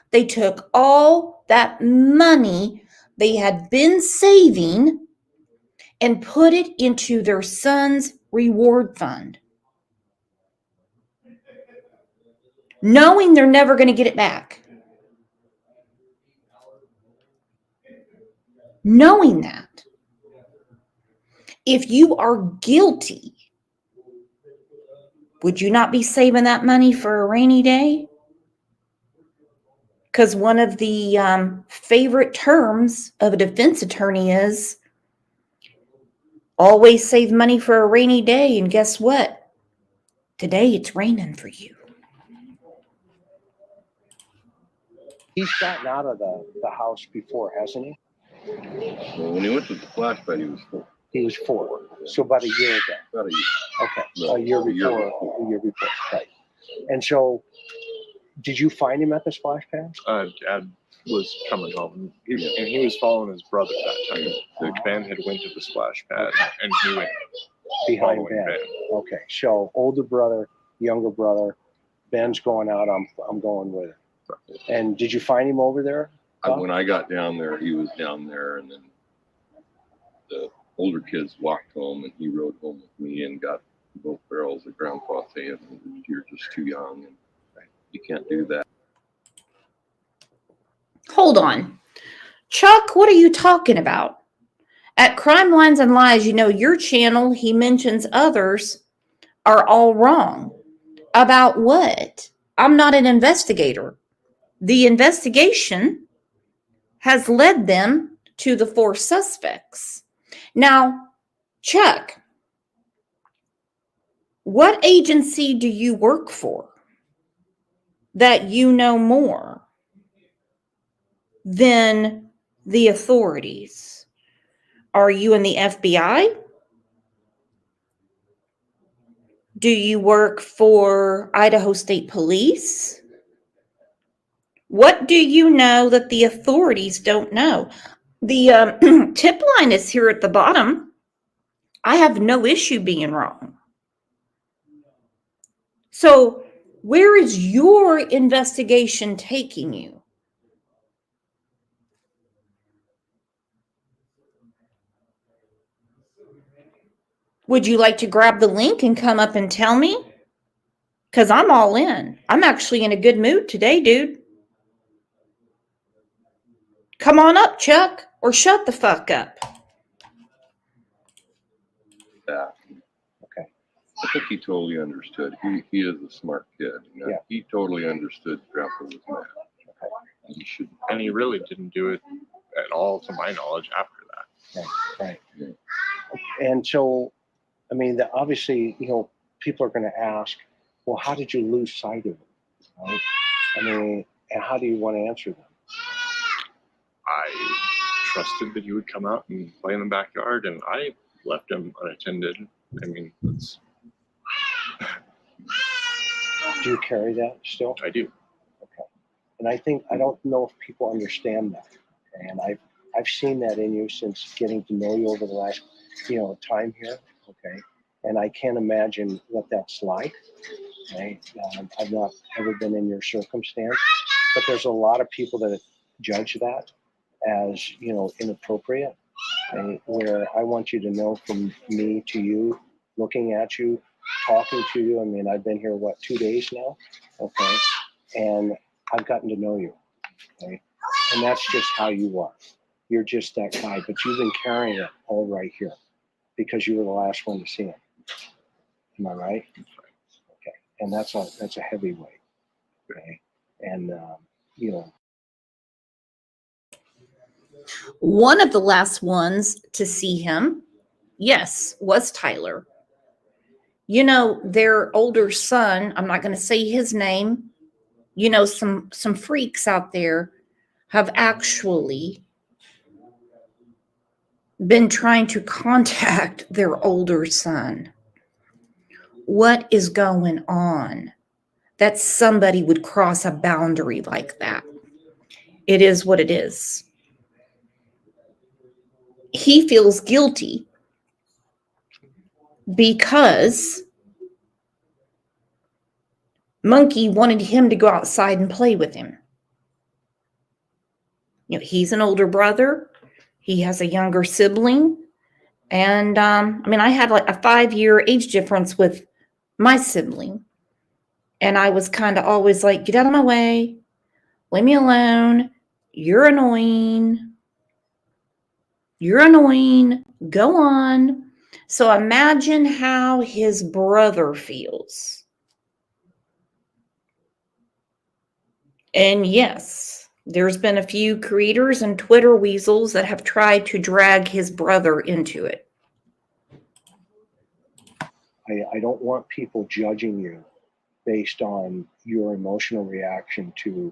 They took all that money they had been saving and put it into their son's reward fund, knowing they're never going to get it back. Knowing that. If you are guilty, would you not be saving that money for a rainy day? Because one of the favorite terms of a defense attorney is always save money for a rainy day. And guess what? Today it's raining for you.
He's gotten out of the house before, hasn't he?
Well, when he went to the splash pad, he was 4.
He was 4. So about a year ago.
About a year.
Okay.
No,
A year
a year
before. A year before. Right. And so, did you find him at the splash pad?
Dad was coming home, and he was following his brother that time. Ben had went to the splash pad, and he went
Behind
following
Ben.
Ben.
Okay. So older brother, younger brother. Ben's going out. I'm going with him. And did you find him over there?
When I got down there, he was down there, and then the older kids walked home, and he rode home with me and got both barrels of Grandpa saying, "You're just too young, and you can't do that."
Hold on. Chuck, what are you talking about? At Crime Lines and Lies, your channel, he mentions others are all wrong. About what? I'm not an investigator. The investigation has led them to the 4 suspects. Now, Chuck, what agency do you work for that you know more than the authorities? Are you in the FBI? Do you work for Idaho State Police? What do you know that the authorities don't know? The tip line is here at the bottom. I have no issue being wrong. So, where is your investigation taking you? Would you like to grab the link and come up and tell me? Because I'm all in. I'm actually in a good mood today, dude. Come on up, Chuck, or shut the fuck up.
That.
Okay.
I think he totally understood. He is a smart kid.
Yeah.
He totally understood Grandpa was mad.
Okay.
He should.
And he really didn't do it at all, to my knowledge, after that.
Right. And so, I mean, obviously, people are going to ask, well, how did you lose sight of him? Right? I mean, and how do you want to answer them?
I trusted that he would come out and play in the backyard, and I left him unattended. I mean, it's.
Do you carry that still?
I do.
Okay. And I don't know if people understand that. Okay? And I've seen that in you since getting to know you over the last, time here. Okay. And I can't imagine what that's like. Okay. I've not ever been in your circumstance, but there's a lot of people that judge that as, inappropriate. Okay? Where I want you to know, from me to you, looking at you, talking to you. I mean, I've been here, 2 days now? Okay. And I've gotten to know you. Okay. And that's just how you are. You're just that guy, but you've been carrying it all right here because you were the last one to see him. Am I right? Okay. And that's a heavy weight. Okay. And,
One of the last ones to see him, yes, was Tyler. Their older son, I'm not going to say his name, some freaks out there have actually been trying to contact their older son. What is going on? that somebody would cross a boundary like that. It is what it is. He feels guilty because Monkey wanted him to go outside and play with him. You know, he's an older brother. He has a younger sibling. And I had like a 5-year age difference with my sibling. And I was kind of always like, get out of my way. Leave me alone. You're annoying. You're annoying. Go on. So imagine how his brother feels. And yes, there's been a few creators and Twitter weasels that have tried to drag his brother into it.
I don't want people judging you based on your emotional reaction to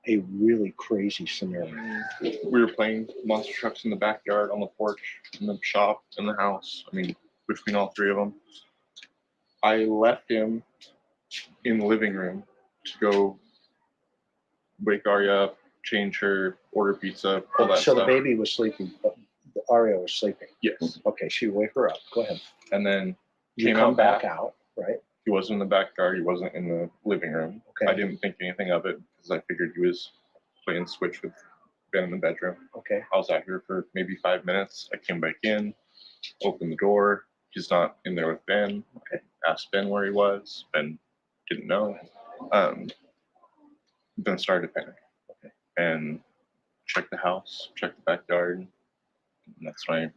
a really crazy scenario.
We were playing monster trucks in the backyard, on the porch, in the shop, in the house. I mean, between all three of them. I left him in the living room to go wake Arya up, change her, order pizza, all that
So
stuff.
the baby was sleeping, Aria was sleeping.
Yes.
Okay, she wake her up. Go ahead.
And then
You
came
come
out
back out, right?
He wasn't in the backyard. He wasn't in the living room.
Okay.
I didn't think anything of it because I figured he was playing Switch with Ben in the bedroom.
Okay.
I was out here for maybe 5 minutes. I came back in, opened the door. He's not in there with Ben.
Okay.
Asked Ben where he was. Ben didn't know. Then started to panic.
Okay.
And checked the house, checked the backyard. And that's when I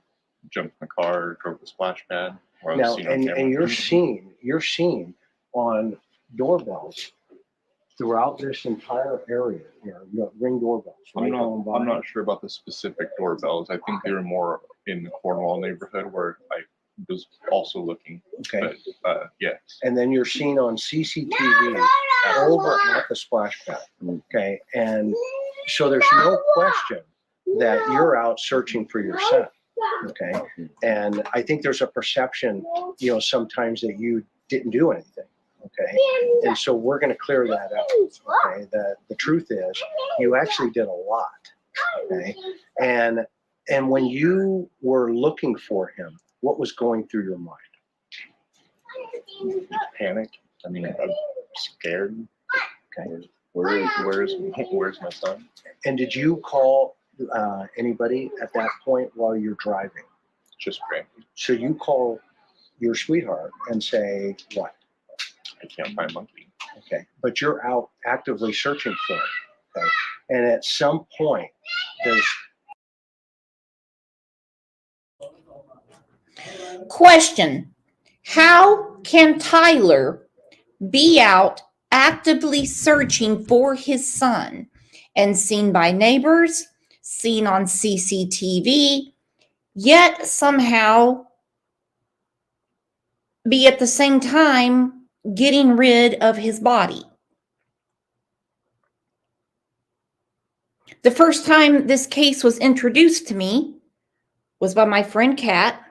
jumped in the car, drove the splash pad. Where I was
Now,
seen on
and
camera.
you're seen on doorbells throughout this entire area here, Ring doorbells.
I'm
right on by.
not sure about the specific doorbells. I think they were more in the Cornwall neighborhood where I was also looking.
Okay.
But yes.
And then you're seen on CCTV over at the splash pad. Okay. And so there's no question that you're out searching for your son. Okay. And I think there's a perception, sometimes that you didn't do anything. Okay. And so we're going to clear that up. Okay. The truth is you actually did a lot. Okay. And when you were looking for him, what was going through your mind?
Panic. I mean, I'm scared.
Okay.
Where's my son?
And did you call anybody at that point while you're driving?
Just Brandy.
So you call your sweetheart and say what?
I can't find Monkey.
Okay. But you're out actively searching for him. Okay. And at some point, there's
Question: how can Tyler be out actively searching for his son and seen by neighbors, seen on CCTV, yet somehow be at the same time getting rid of his body? The first time this case was introduced to me was by my friend Kat.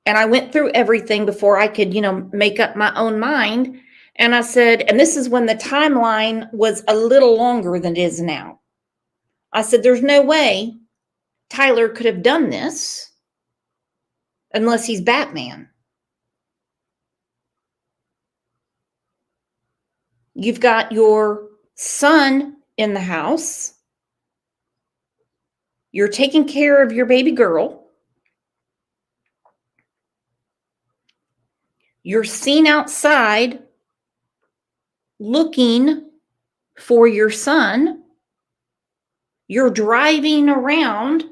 And I went through everything before I could, make up my own mind. And I said, and this is when the timeline was a little longer than it is now. I said, there's no way Tyler could have done this unless he's Batman. You've got your son in the house. You're taking care of your baby girl. You're seen outside looking for your son. You're driving around.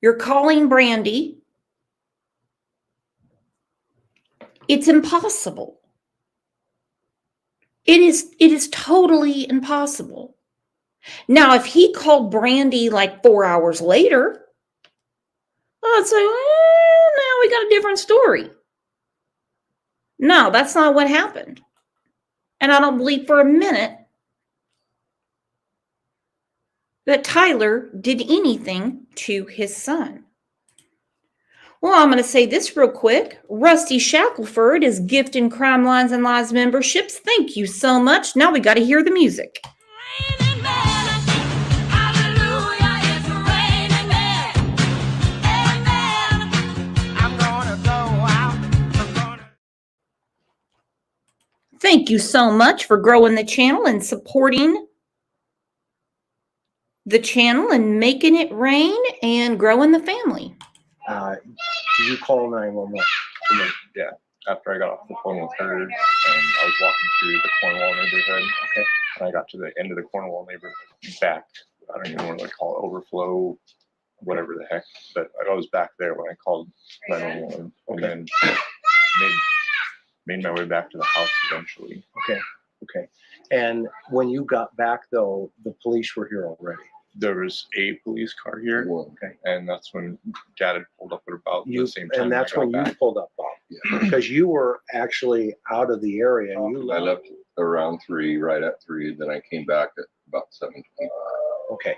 You're calling Brandy. It's impossible. It is totally impossible. Now, if he called Brandy like 4 hours later, I'd say, well, now we got a different story. No, that's not what happened. And I don't believe for a minute that Tyler did anything to his son. Well, I'm going to say this real quick. Rusty Shackelford is gifting Crime Lines and Lies memberships. Thank you so much. Now we got to hear the music. Thank you so much for growing the channel and supporting the channel and making it rain and growing the family.
Did you call 911?
Yeah, after I got off the phone with her, and I was walking through the Cornwall neighborhood. Okay. And I got to the end of the Cornwall neighborhood, back. I don't even know what they call it, overflow, whatever the heck. But I was back there when I called 911, and then made my way back to the house eventually.
Okay. And when you got back, though, the police were here already.
There was a police car here,
Okay.
and that's when Dad had pulled up at about the same time.
And that's
I got
when you
back.
pulled up, Bob. Because you were actually out of the area. And you
I left around 3, right at 3, then I came back at about 7:25.
Okay.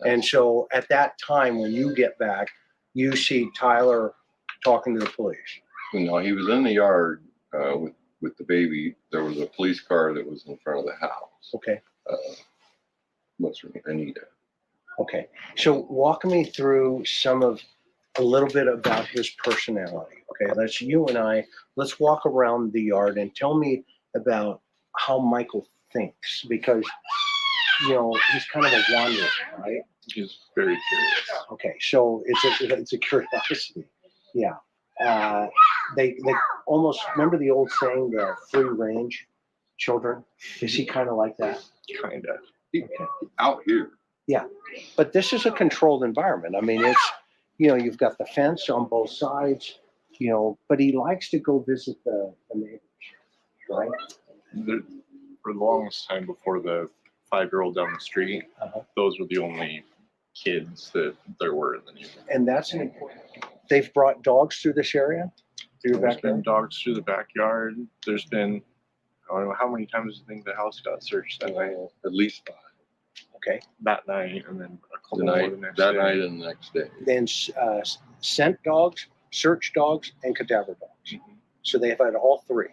And so at that time, when you get back, you see Tyler talking to the police.
No, he was in the yard with the baby. There was a police car that was in front of the house.
Okay.
What's her name? Anita.
Okay. So walk me through a little bit about his personality. Okay. Let's you and I, let's walk around the yard and tell me about how Michael thinks, because, you know, he's kind of a wanderer, right?
He's very curious.
Okay. So it's a curiosity. Yeah. They almost, remember the old saying, the free range children? Is he kind of like that?
Kind of.
Okay.
Out here.
Yeah, but this is a controlled environment. I mean, it's, you know, you've got the fence on both sides, you know, but he likes to go visit the neighbors, right?
For the longest time before the 5-year-old down the street, those were the only kids that there were in the neighborhood.
And that's an important. They've brought dogs through this area? Through your
There's been
backyard?
dogs through the backyard. There's been, I don't know how many times do you think the house got searched that night?
At least 5.
Okay.
That night, and then a couple
The
more
night,
the next
that
day.
night and the next day.
Then scent dogs, search dogs, and cadaver dogs.
Mm-hmm.
So they've had all 3.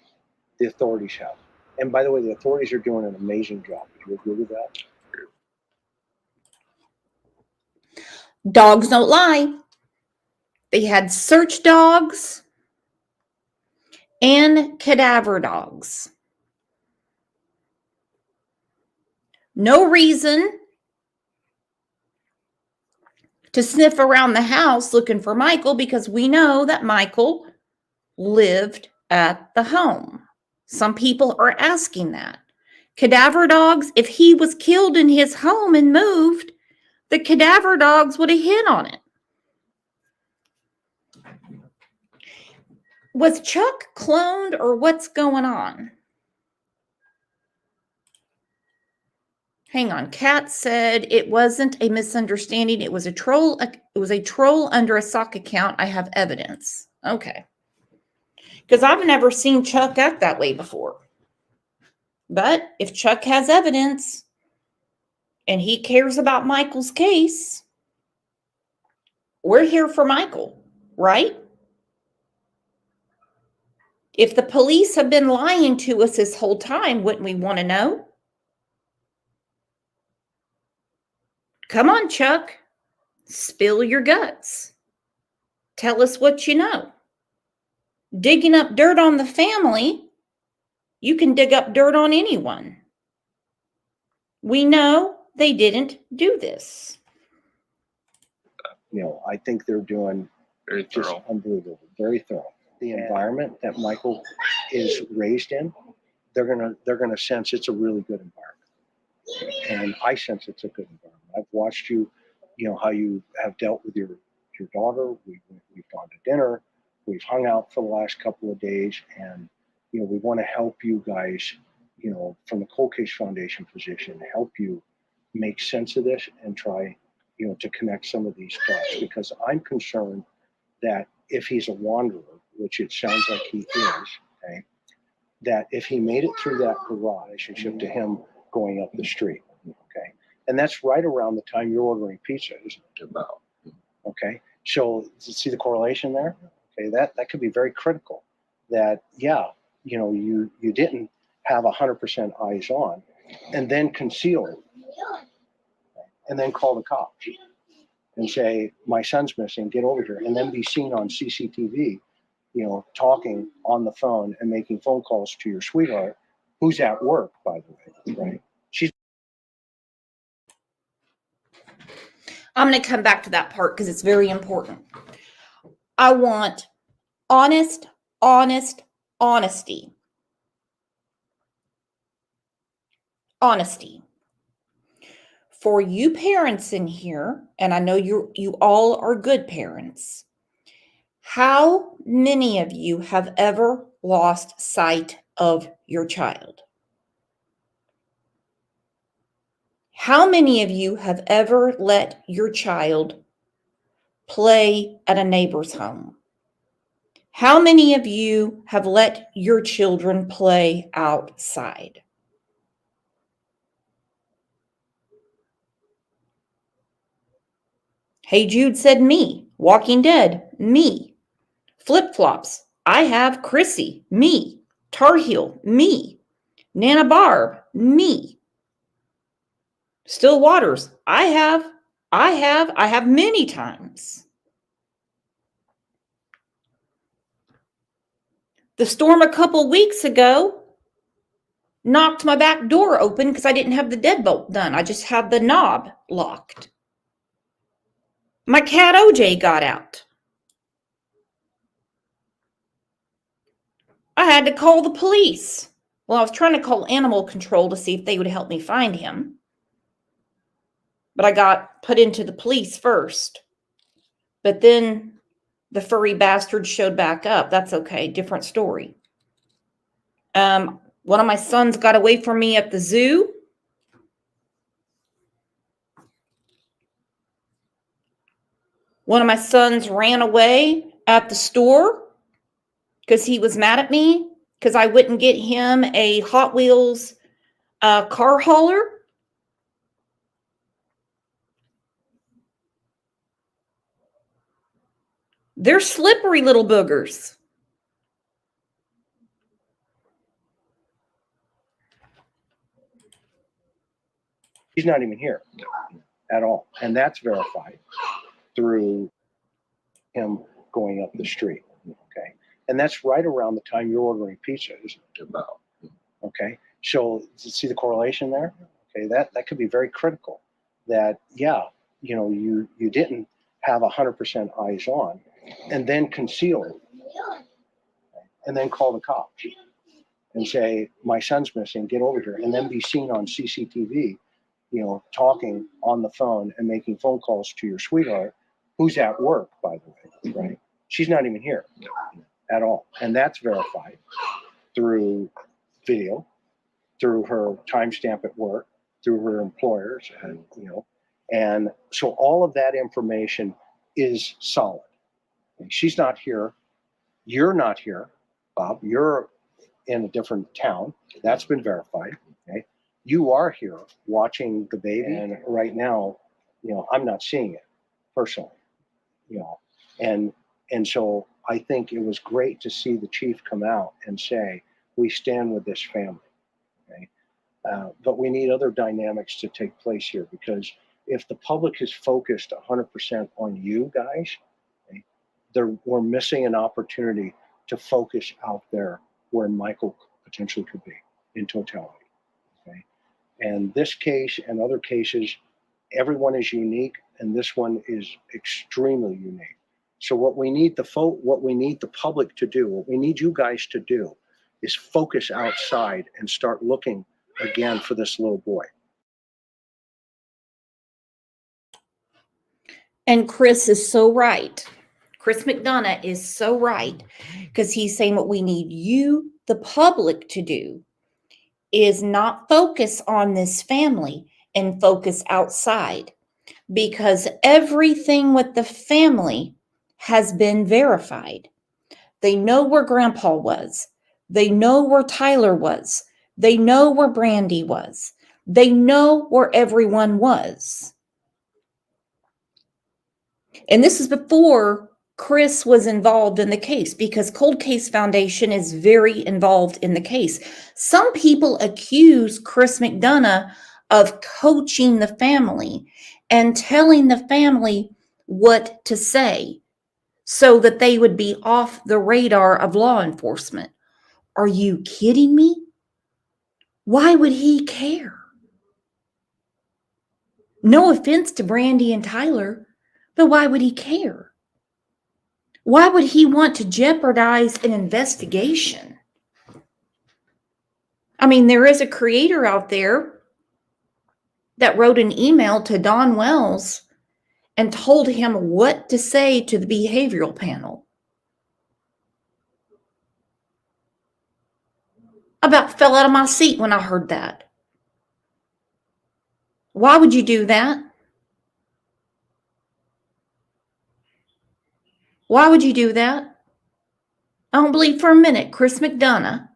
The authorities have. And by the way, the authorities are doing an amazing job. Do you agree with that?
Dogs don't lie. They had search dogs and cadaver dogs. No reason to sniff around the house looking for Michael, because we know that Michael lived at the home. Some people are asking that. Cadaver dogs, if he was killed in his home and moved, the cadaver dogs would have hit on it. Was Chuck cloned, or what's going on? Hang on. Kat said it wasn't a misunderstanding. It was a troll. It was a troll under a sock account. I have evidence. Okay. Because I've never seen Chuck act that way before. But if Chuck has evidence and he cares about Michael's case, we're here for Michael, right? If the police have been lying to us this whole time, wouldn't we want to know? Come on, Chuck. Spill your guts. Tell us what you know. Digging up dirt on the family, you can dig up dirt on anyone. We know they didn't do this.
You know, I think they're doing
Very
just
thorough.
unbelievable, very thorough. The environment that Michael is raised in, they're gonna sense it's a really good environment, and I sense it's a good environment. I've watched you, you know, how you have dealt with your daughter. We've gone to dinner, we've hung out for the last couple of days, and you know, we want to help you guys, you know, from the Cold Case Foundation position, help you make sense of this and try, you know, to connect some of these dots, because I'm concerned that if he's a wanderer, which it sounds like he is, okay, that if he made it through that garage and shipped to him going up the street, okay, and that's right around the time you're ordering pizza, isn't it?
About.
Okay, So see the correlation there? Okay, that could be very critical. That, yeah, you didn't have 100% eyes on, and then conceal it, and then call the cops and say, my son's missing, get over here, and then be seen on CCTV, talking on the phone and making phone calls to your sweetheart, who's at work, by the way, right?
I'm going to come back to that part because it's very important. I want honesty. Honesty. For you parents in here, and I know you all are good parents, how many of you have ever lost sight of your child? How many of you have ever let your child play at a neighbor's home? How many of you have let your children play outside? Hey Jude said me. Walking Dead, me. Flip-flops, I have. Chrissy, me. Tar Heel, me. Nana Barb, me. Still Waters, I have many times. The storm a couple weeks ago knocked my back door open because I didn't have the deadbolt done. I just had the knob locked. My cat OJ got out. I had to call the police. Well, I was trying to call animal control to see if they would help me find him. But I got put into the police first. But then the furry bastard showed back up. That's okay. Different story. One of my sons got away from me at the zoo. One of my sons ran away at the store because he was mad at me because I wouldn't get him a Hot Wheels car hauler. They're slippery little boogers.
He's not even here at all. And that's verified through him going up the street. Okay. And that's right around the time you're ordering pizza, isn't it? About. Okay. So see the correlation there? Okay. That could be very critical. That, yeah, you didn't have 100% eyes on, and then conceal it, and then call the cops and say, my son's missing, get over here, and then be seen on CCTV, talking on the phone and making phone calls to your sweetheart, who's at work, by the way, right? She's not even here at all. And that's verified through video, through her timestamp at work, through her employers, and so all of that information is solid. She's not here. You're not here, Bob. You're in a different town. That's been verified. Okay. You are here watching the baby. And right now, I'm not seeing it personally, and so I think it was great to see the chief come out and say, we stand with this family. Okay. But we need other dynamics to take place here, because if the public is focused 100% on you guys, okay, we're missing an opportunity to focus out there where Michael potentially could be in totality. Okay. And this case and other cases, everyone is unique, and this one is extremely unique. So what we need the public to do, what we need you guys to do, is focus outside and start looking again for this little boy.
And Chris is so right. Chris McDonough is so right, because he's saying what we need you, the public, to do is not focus on this family and focus outside, because everything with the family has been verified. They know where Grandpa was. They know where Tyler was. They know where Brandy was. They know where everyone was. And this is before Chris was involved in the case, because Cold Case Foundation is very involved in the case. Some people accuse Chris McDonough of coaching the family and telling the family what to say so that they would be off the radar of law enforcement. Are you kidding me? Why would he care? No offense to Brandy and Tyler, but why would he care? Why would he want to jeopardize an investigation? I mean, there is a creator out there that wrote an email to Don Wells and told him what to say to the behavioral panel. I about fell out of my seat when I heard that. Why would you do that? Why would you do that? I don't believe for a minute Chris McDonough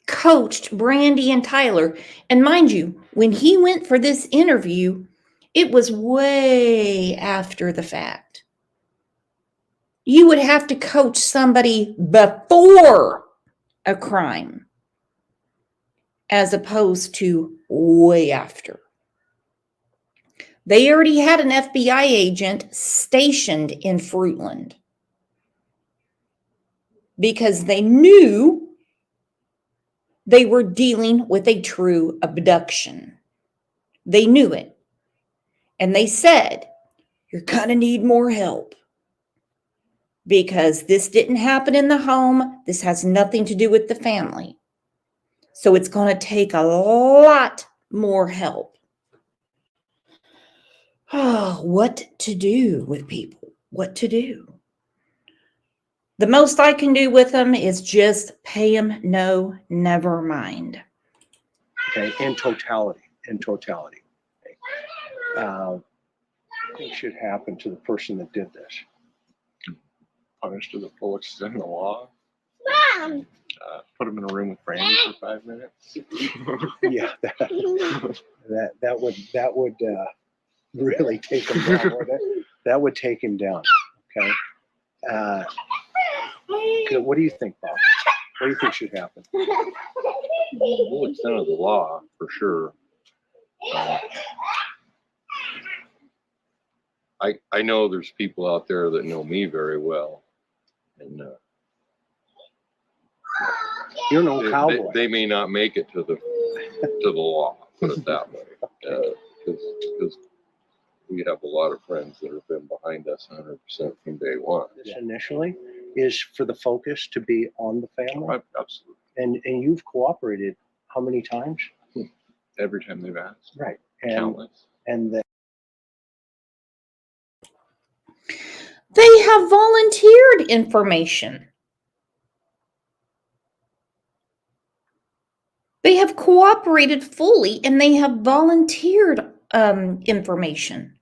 coached Brandy and Tyler. And mind you, when he went for this interview, it was way after the fact. You would have to coach somebody before a crime as opposed to way after. They already had an FBI agent stationed in Fruitland because they knew they were dealing with a true abduction. They knew it. And they said, you're going to need more help because this didn't happen in the home. This has nothing to do with the family. So it's going to take a lot more help. Oh, what to do with people? What to do? The most I can do with them is just pay them no, never mind.
Okay, in totality. Okay. What should happen to the person that did this?
Punished to the full extent of the law. Put him in a room with Brandy for 5 minutes.
Yeah, that would really take him down, wouldn't it? That would take him down. Okay. What do you think, Bob? What do you think should happen?
Full extent of the law, for sure. I know there's people out there that know me very well, and
You're no cowboy.
they may not make it to the law. Put it that way, because we have a lot of friends that have been behind us 100% from day one.
This initially is for the focus to be on the family,
Absolutely.
and you've cooperated how many times?
Every time they've asked.
Right, and
Countless.
They have volunteered information. They have cooperated fully and they have volunteered information.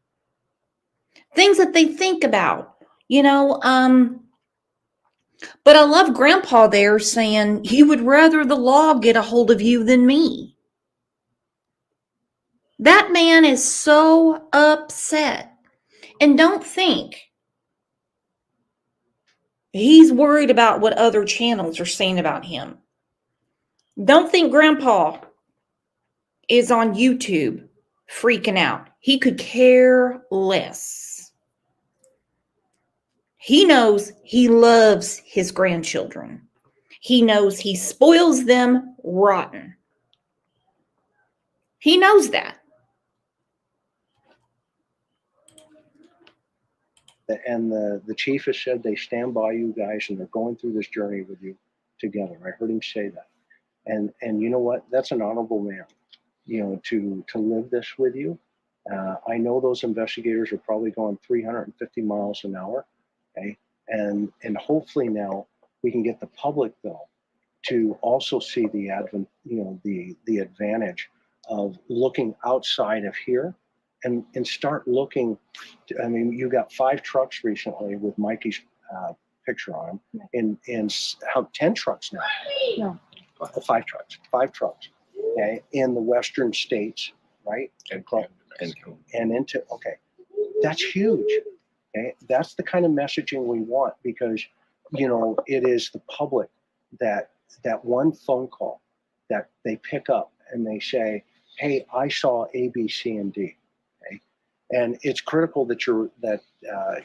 Things that they think about, but I love Grandpa there saying he would rather the law get a hold of you than me. That man is so upset. And don't think he's worried about what other channels are saying about him. Don't think Grandpa is on YouTube freaking out. He could care less. He knows he loves his grandchildren. He knows he spoils them rotten. He knows that.
And the chief has said they stand by you guys and they're going through this journey with you together. I heard him say that. And you know what? That's an honorable man, to live this with you. I know those investigators are probably going 350 miles an hour. Okay. And hopefully now we can get the public though to also see the advantage of looking outside of here and start looking. You got 5 trucks recently with Mikey's picture on them, and how 10 trucks now?
No.
5 trucks. 5 trucks. Okay, in the western states, right?
And
and into, okay, that's huge. Okay, that's the kind of messaging we want, because, you know, it is the public that one phone call that they pick up and they say, hey, I saw A, B, C, and D. Okay, and it's critical that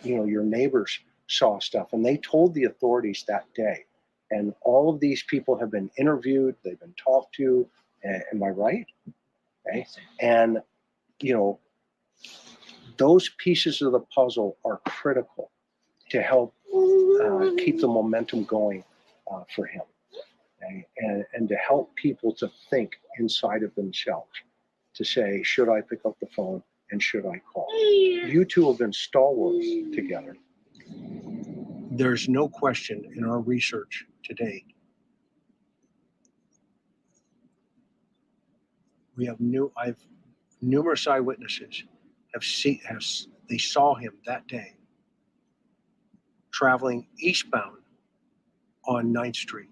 you know, your neighbors saw stuff and they told the authorities that day. And all of these people have been interviewed, they've been talked to. Am I right? Okay, and you know, those pieces of the puzzle are critical to help keep the momentum going for him, okay? And to help people to think inside of themselves, to say, should I pick up the phone and should I call? You two have been stalwarts together. There's no question in our research today. We have numerous eyewitnesses they saw him that day traveling eastbound on 9th Street.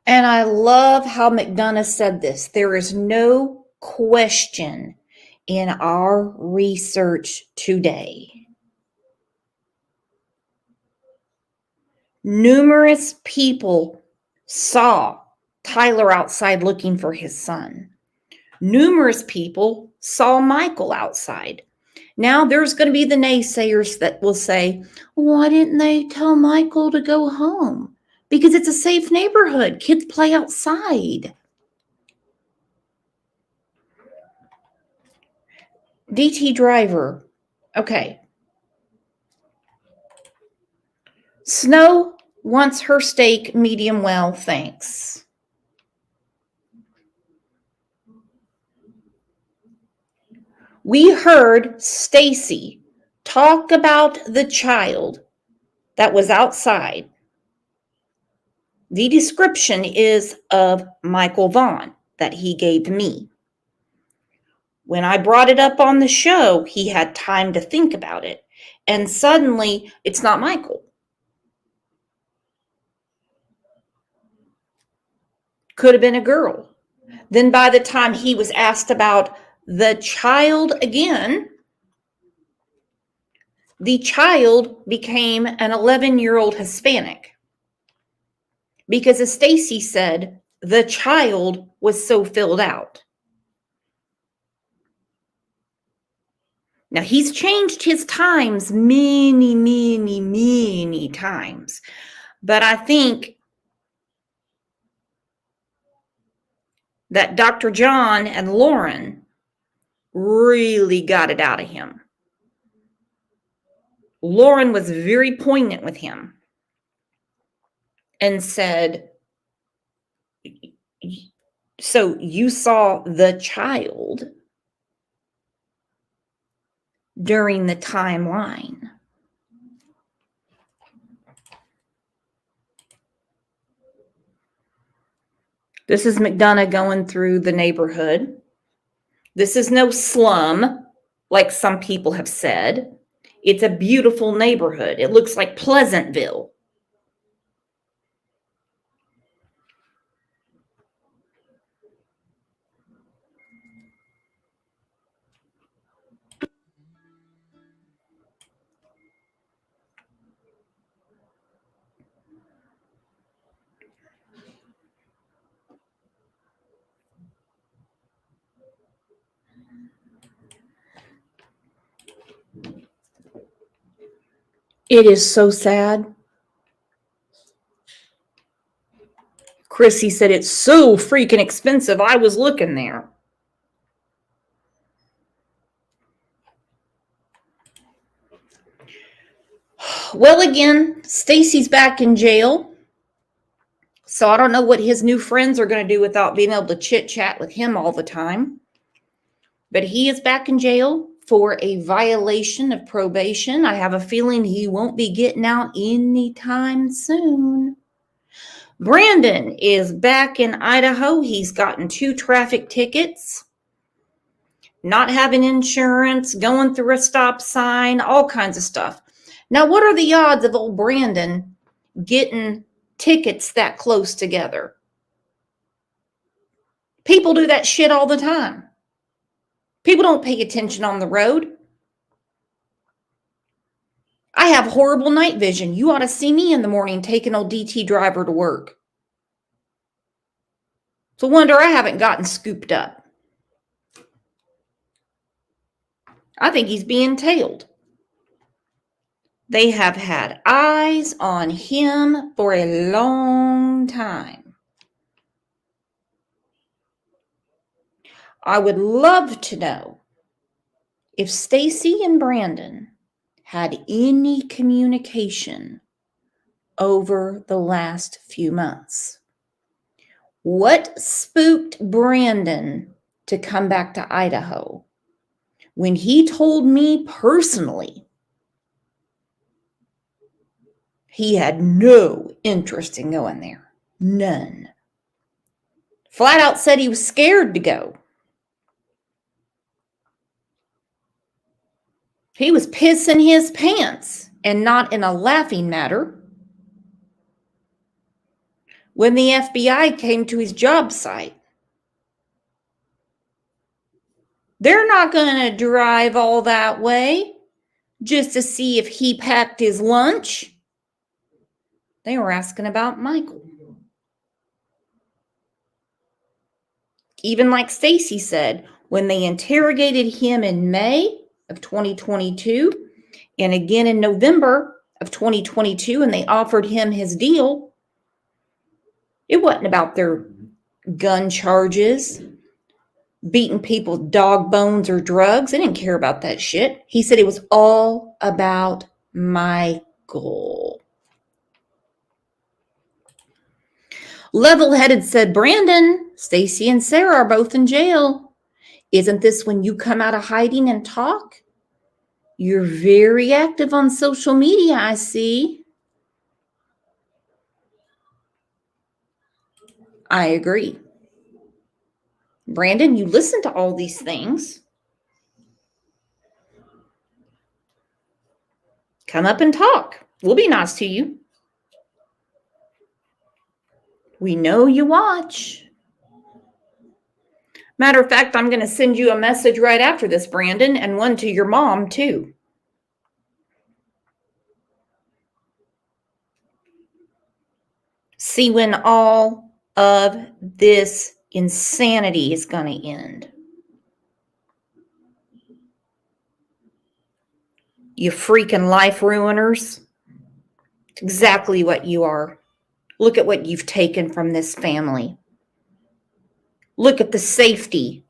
And I love how McDonough said this. There is no question in our research today. Numerous people saw Tyler outside looking for his son. Numerous people saw Michael outside. Now there's going to be the naysayers that will say, why didn't they tell Michael to go home? Because it's a safe neighborhood. Kids play outside. DT driver. Okay. Snow wants her steak medium well, thanks. We heard Stacy talk about the child that was outside. The description is of Michael Vaughn that he gave me. When I brought it up on the show, he had time to think about it. And suddenly, it's not Michael. Could have been a girl. Then by the time he was asked about the child again, the child became an 11-year-old Hispanic. Because as Stacy said, the child was so filled out. Now, he's changed his times many, many, many times. But I think that Dr. John and Lauren really got it out of him. Lauren was very poignant with him and said, so you saw the child during the timeline. This is McDonough going through the neighborhood. This is no slum, like some people have said. It's a beautiful neighborhood. It looks like Pleasantville. It is so sad. Chrissy said it's so freaking expensive. I was looking there. Well, again, Stacy's back in jail. So I don't know what his new friends are going to do without being able to chit chat with him all the time. But he is back in jail for a violation of probation. I have a feeling he won't be getting out anytime soon. Brandon is back in Idaho. He's gotten 2 traffic tickets, not having insurance, going through a stop sign, all kinds of stuff. Now, what are the odds of old Brandon getting tickets that close together. People do that shit all the time. People don't pay attention on the road. I have horrible night vision. You ought to see me in the morning taking old DT driver to work. It's a wonder I haven't gotten scooped up. I think he's being tailed. They have had eyes on him for a long time. I would love to know if Stacy and Brandon had any communication over the last few months. What spooked Brandon to come back to Idaho? When he told me personally he had no interest in going there. None. Flat out said he was scared to go. He was pissing his pants, and not in a laughing matter, when the FBI came to his job site. They're not going to drive all that way just to see if he packed his lunch. They were asking about Michael. Even like Stacy said, when they interrogated him in May of 2022 and again in November of 2022, and they offered him his deal, it wasn't about their gun charges, beating people with dog bones or drugs. They didn't care about that shit. He said it was all about Michael. Level-headed said, Brandon, Stacy and Sarah are both in jail. Isn't this when you come out of hiding and talk? You're very active on social media, I see. I agree. Brandon, you listen to all these things. Come up and talk. We'll be nice to you. We know you watch. Matter of fact, I'm going to send you a message right after this, Brandon, and one to your mom, too. See when all of this insanity is going to end. You freaking life ruiners. It's exactly what you are. Look at what you've taken from this family. Look at the safety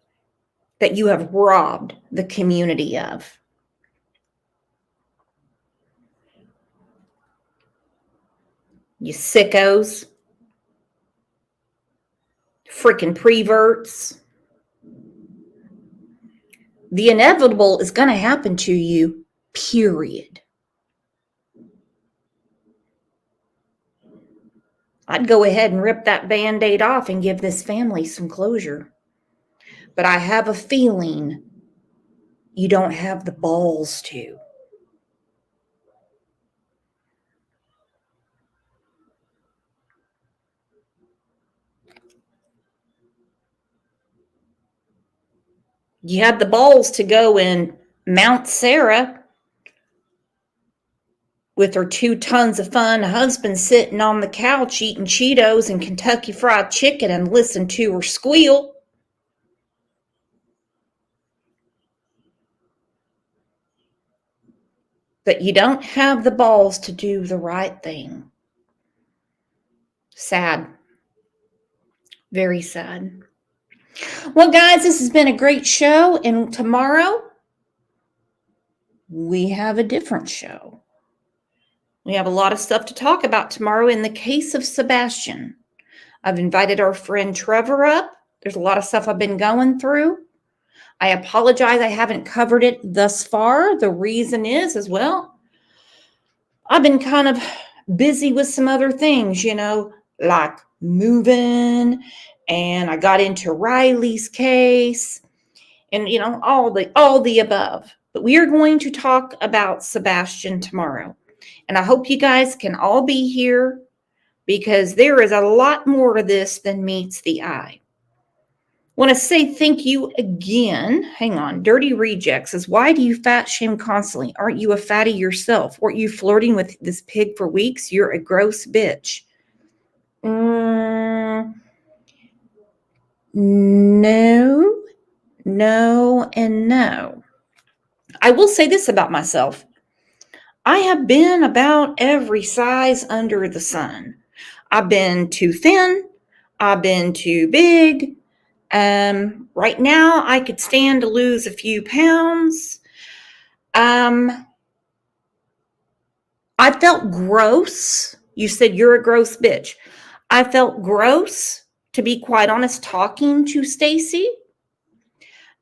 that you have robbed the community of. You sickos. Freaking preverts. The inevitable is going to happen to you, period. I'd go ahead and rip that Band-Aid off and give this family some closure. But I have a feeling you don't have the balls to. You had the balls to go and mount Sarah with her 2 tons of fun husband sitting on the couch eating Cheetos and Kentucky Fried Chicken and listen to her squeal. But you don't have the balls to do the right thing. Sad. Very sad. Well, guys, this has been a great show. And tomorrow, we have a different show. We have a lot of stuff to talk about tomorrow in the case of Sebastian. I've invited our friend Trevor up. There's a lot of stuff I've been going through. I apologize I haven't covered it thus far. The reason is well, I've been kind of busy with some other things, like moving, and I got into Riley's case, and all the above. But we are going to talk about Sebastian tomorrow. And I hope you guys can all be here because there is a lot more to this than meets the eye. Want to say thank you again. Hang on. Dirty Reject says, why do you fat shame constantly? Aren't you a fatty yourself? Weren't you flirting with this pig for weeks? You're a gross bitch. No, no, and no. I will say this about myself. I have been about every size under the sun. I've been too thin. I've been too big. Right now, I could stand to lose a few pounds. I felt gross. You said you're a gross bitch. I felt gross, to be quite honest, talking to Stacy.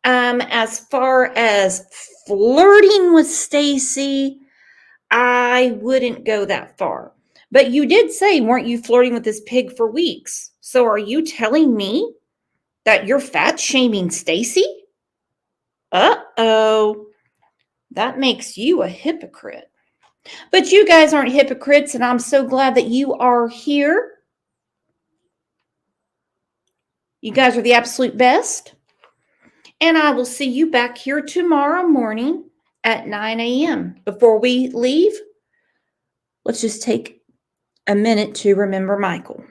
As far as flirting with Stacy, I wouldn't go that far. But you did say, weren't you flirting with this pig for weeks? So are you telling me that you're fat shaming Stacy? Uh-oh. That makes you a hypocrite. But you guys aren't hypocrites, and I'm so glad that you are here. You guys are the absolute best. And I will see you back here tomorrow morning at 9 a.m. Before we leave, let's just take a minute to remember Michael.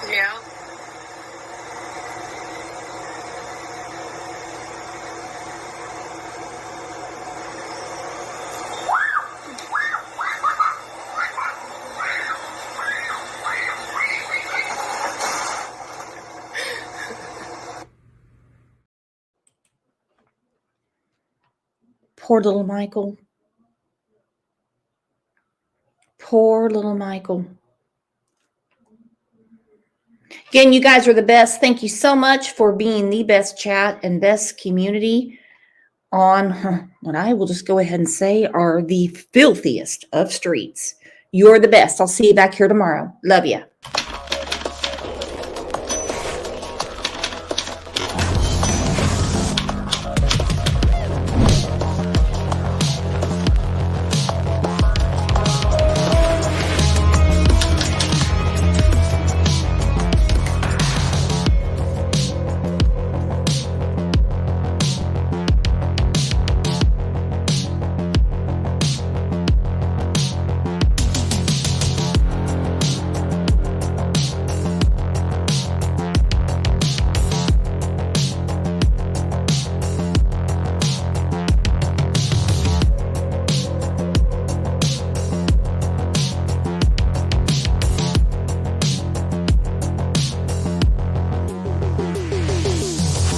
Yeah.
Poor little Michael. Poor little Michael. Again, you guys are the best. Thank you so much for being the best chat and best community on what I will just go ahead and say are the filthiest of streets. You're the best. I'll see you back here tomorrow. Love you.